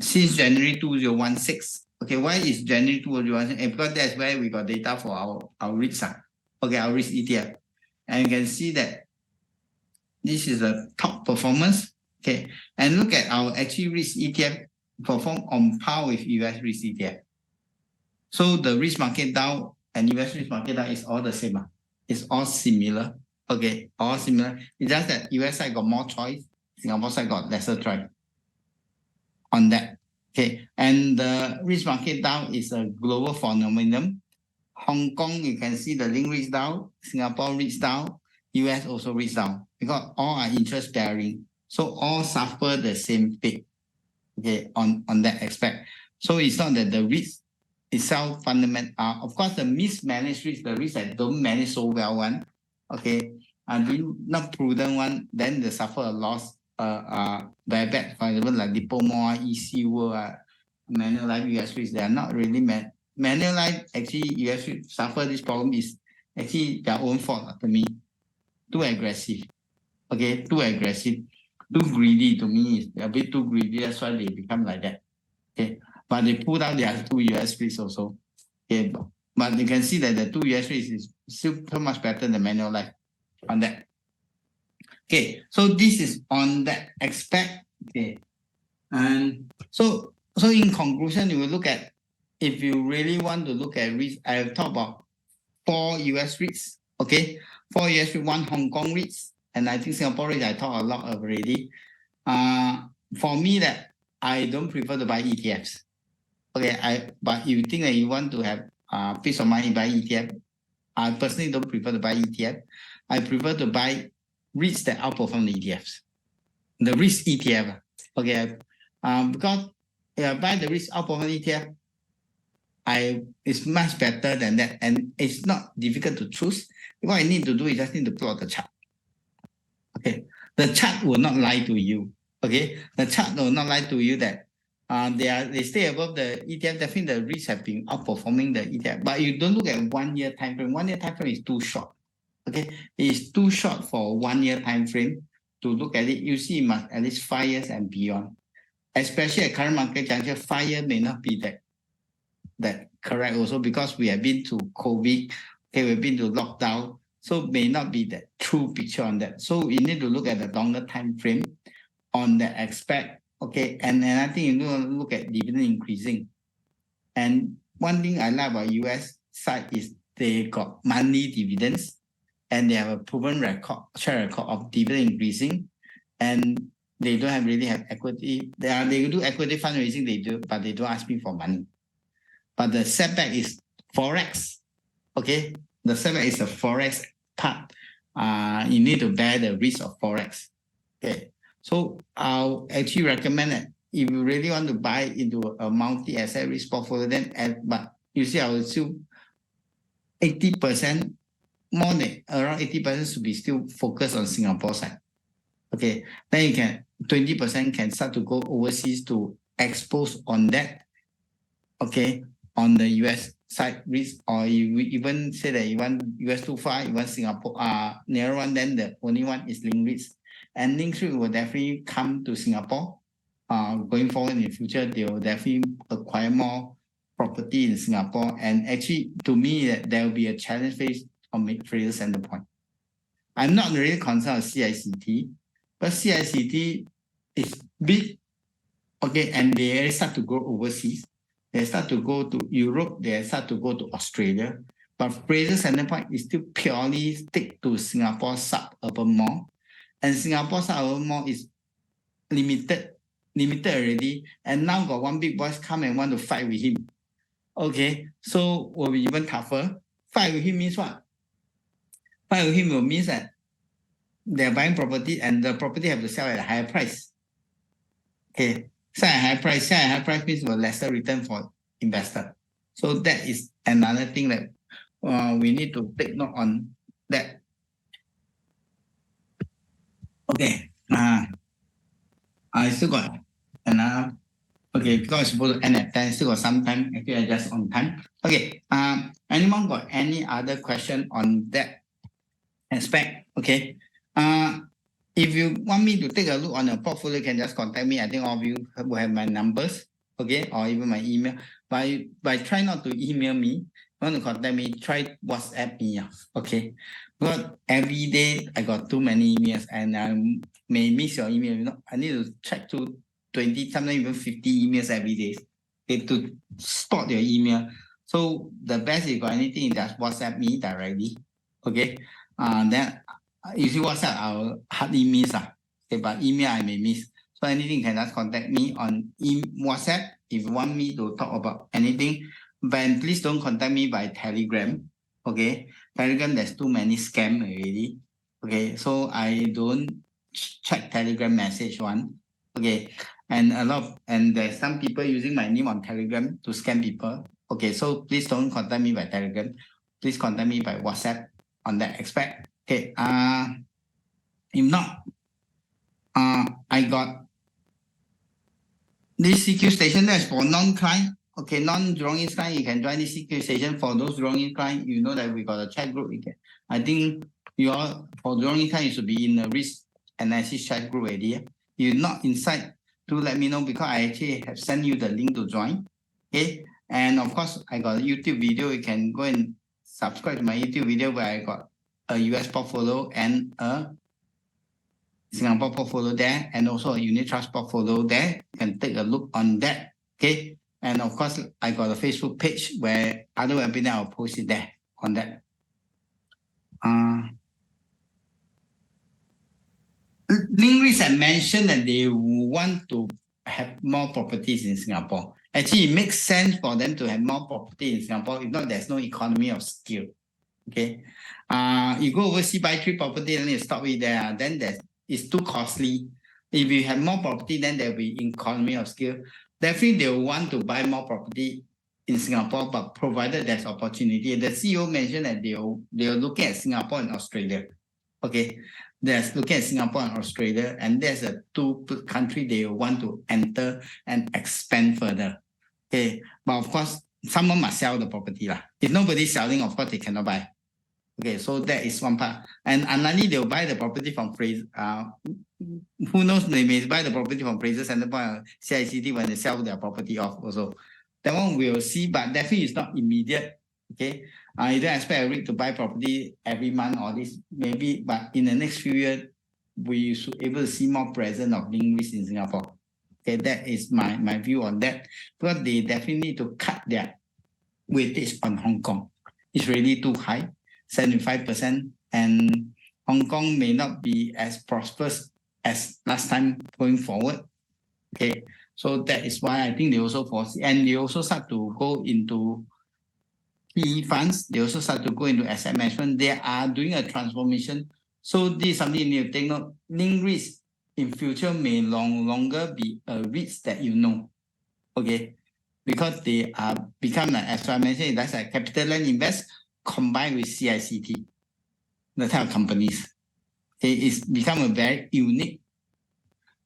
since January 2016. Okay, why is January 2016? Because that's where we got data for our REITs. Okay, our REITs ETF. And you can see that this is the top performance. Okay, and look at our actually REITs ETF perform on par with US REITs ETF. So the REITs market Dow and US REITs market Dow is all the same. It's all similar. Okay, all similar. It's just that US side got more choice, Singapore side got lesser choice on that. Okay, and the REITs market Dow is a global phenomenon. Hong Kong, you can see the link REITs down, Singapore REITs down, US also REITs down, because all are interest bearing. So all suffer the same fate, okay, on that aspect. So it's not that the REITs itself fundamental. Of course, the mismanaged REITs, the REITs that don't manage so well one, okay, and not prudent one, then they suffer a loss, very bad. For example, like Diploma, EC World, Manulife, US REITs, they are not really Manulife, actually, US REITs suffer this problem is actually their own fault to me. Too aggressive. Okay, too aggressive. Too greedy to me. Is a bit too greedy. That's why they become like that. Okay, but they pulled out their 2 US REITs also. Okay, but you can see that the 2 US REITs is still so much better than Manulife on that. Okay, so this is on that aspect. Okay, and so in conclusion, you will look at, if you really want to look at REITs, I have talked about 4 US REITs. Okay, 4 US REITs, 1 Hong Kong REITs, and I think Singapore REITs I talked a lot already. For me, that I don't prefer to buy ETFs. Okay, but you think that you want to have peace of mind, buy ETF. I personally don't prefer to buy ETF. I prefer to buy REITs that outperform the ETFs. The REITs ETF. Okay, because if I buy the REITs outperform ETF, it's much better than that, and it's not difficult to choose. What I need to do is just need to plot the chart. Okay, the chart will not lie to you. Okay, the chart will not lie to you that they stay above the ETF. Definitely, the REITs have been outperforming the ETF. But you don't look at 1 year time frame. 1 year time frame is too short. Okay, it's too short for 1 year time frame to look at it. You see, it must at least 5 years and beyond. Especially at current market juncture, 5 years may not be that correct also, because we have been to COVID, okay, we've been to lockdown, so may not be the true picture on that. So you need to look at the longer time frame on that aspect, okay, and I think you need to look at dividend increasing. And one thing I like about US side is they got monthly dividends, and they have a proven track record of dividend increasing, and they don't really have equity. They do equity fundraising, they do, but they don't ask me for money. But the setback is Forex. Okay, the setback is the Forex part. You need to bear the risk of Forex. Okay, so I'll actually recommend that if you really want to buy into a multi-asset risk portfolio, then but you see, I will still 80%, more than around 80% should be still focused on Singapore side. Okay, then you can 20% can start to go overseas to expose on that. Okay, on the US side risk, or you even say that you want US too far, you want Singapore near one, then the only one is link REITs. And link REITs will definitely come to Singapore. Going forward in the future, they will definitely acquire more property in Singapore. And actually, to me, there will be a challenge faced on Fraser Center Point. I'm not really concerned with CICT, but CICT is big, okay, and they start to go overseas. They start to go to Europe, they start to go to Australia. But Fraser Center Point is still purely stick to Singapore suburban mall. And Singapore suburban mall is limited already. And now got one big boss come and want to fight with him. Okay, so will be even tougher. Fight with him means what? Fight with him will mean that they're buying property and the property have to sell at a higher price. Okay, sell at a higher price. Sell at a higher price means for lesser return for investor. So that is another thing that we need to take note on that. Okay. I still got another. Okay, because I'm supposed to end at 10, still got some time. Actually, I just on time. Okay. Anyone got any other question on that aspect? Okay. If you want me to take a look on the portfolio, you can just contact me. I think all of you will have my numbers, okay, or even my email. But try not to email me. If you want to contact me, try WhatsApp me, okay? But every day I got too many emails and I may miss your email. You know, I need to check to 20, sometimes even 50 emails every day, okay, to spot your email. So the best if you got anything, you just WhatsApp me directly, okay? Then you see WhatsApp, I'll hardly miss. Okay, but email I may miss. So anything you can just contact me on WhatsApp if you want me to talk about anything. But please don't contact me by Telegram. Okay, Telegram there's too many scam already. Okay, so I don't check Telegram message one. Okay, and there's some people using my name on Telegram to scam people. Okay, so please don't contact me by Telegram. Please contact me by WhatsApp on that aspect. Okay, if not, I got this CQ station that's for non-client. Okay, non-Jurong East client, you can join this CQ station. For those Jurong East client, you know that we got a chat group. I think you all, for Jurong East client, you should be in the risk analysis chat group already. If you're not inside, do let me know because I actually have sent you the link to join. Okay, and of course, I got a YouTube video. You can go and subscribe to my YouTube video where I got a US portfolio and a Singapore portfolio there, and also a unit trust portfolio there. You can take a look on that. Okay, and of course, I got a Facebook page where other webinar I'll post it there on that. Linguists have mentioned that they want to have more properties in Singapore. Actually, it makes sense for them to have more property in Singapore. If not, there's no economy of scale. Okay, you go overseas, buy 3 property, then you stop it there. Then it's too costly. If you have more property, then there'll be economy of scale. Definitely, they will want to buy more property in Singapore, but provided there's opportunity. The CEO mentioned that they are looking at Singapore and Australia. Okay, they're looking at Singapore and Australia, and there's a 2 country they want to enter and expand further. Okay, but of course, someone must sell the property lah. If nobody's selling, of course, they cannot buy. Okay, so that is one part. And unlikely they'll buy the property from Fraser. Who knows, they may buy the property from Fraser Centrepoint or CICT when they sell their property off also. That one we'll see, but definitely it's not immediate. Okay, you don't expect a REIT to buy property every month or this, maybe, but in the next few years, we should be able to see more presence of linguists in Singapore. Okay, that is my view on that. Because they definitely need to cut their weightage on Hong Kong. It's really too high. 75%, and Hong Kong may not be as prosperous as last time going forward. Okay, so that is why I think they also foresee, and they also start to go into PE funds. They also start to go into asset management. They are doing a transformation. So this is something you need to take note. REITs in future may longer be a REITs that you know. Okay, because they are become like, as I mentioned, that's like Capital Land Invest combined with CICT, the type of companies. It's become a very unique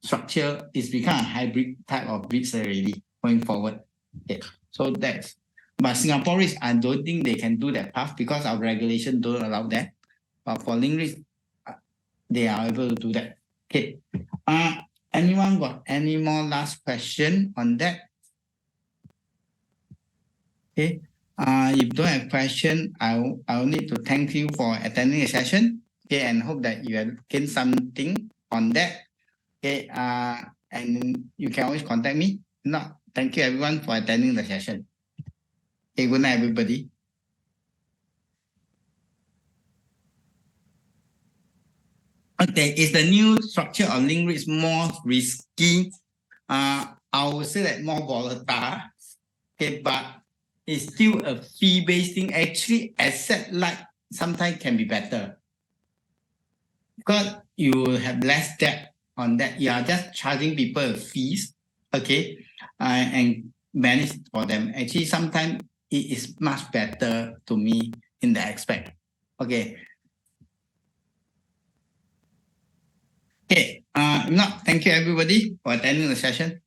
structure. It's become a hybrid type of REITs already going forward. Okay. So that's, but Singaporeans, I don't think they can do that path because our regulation don't allow that. But for REITs, they are able to do that. Okay. Anyone got any more last question on that? Okay. If you don't have question, I'll need to thank you for attending the session. Okay, and hope that you have gained something on that. Okay, and you can always contact me. No, thank you everyone for attending the session. Okay, good night everybody. Okay, is the new structure of REITs more risky? I would say that more volatile. Okay, but it's still a fee-based thing. Actually, asset-like sometimes can be better. because you will have less debt on that. You are just charging people fees, okay, and manage for them. Actually, sometimes it is much better to me in that aspect. Okay. Okay. Now, thank you everybody for attending the session.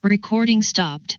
Recording stopped.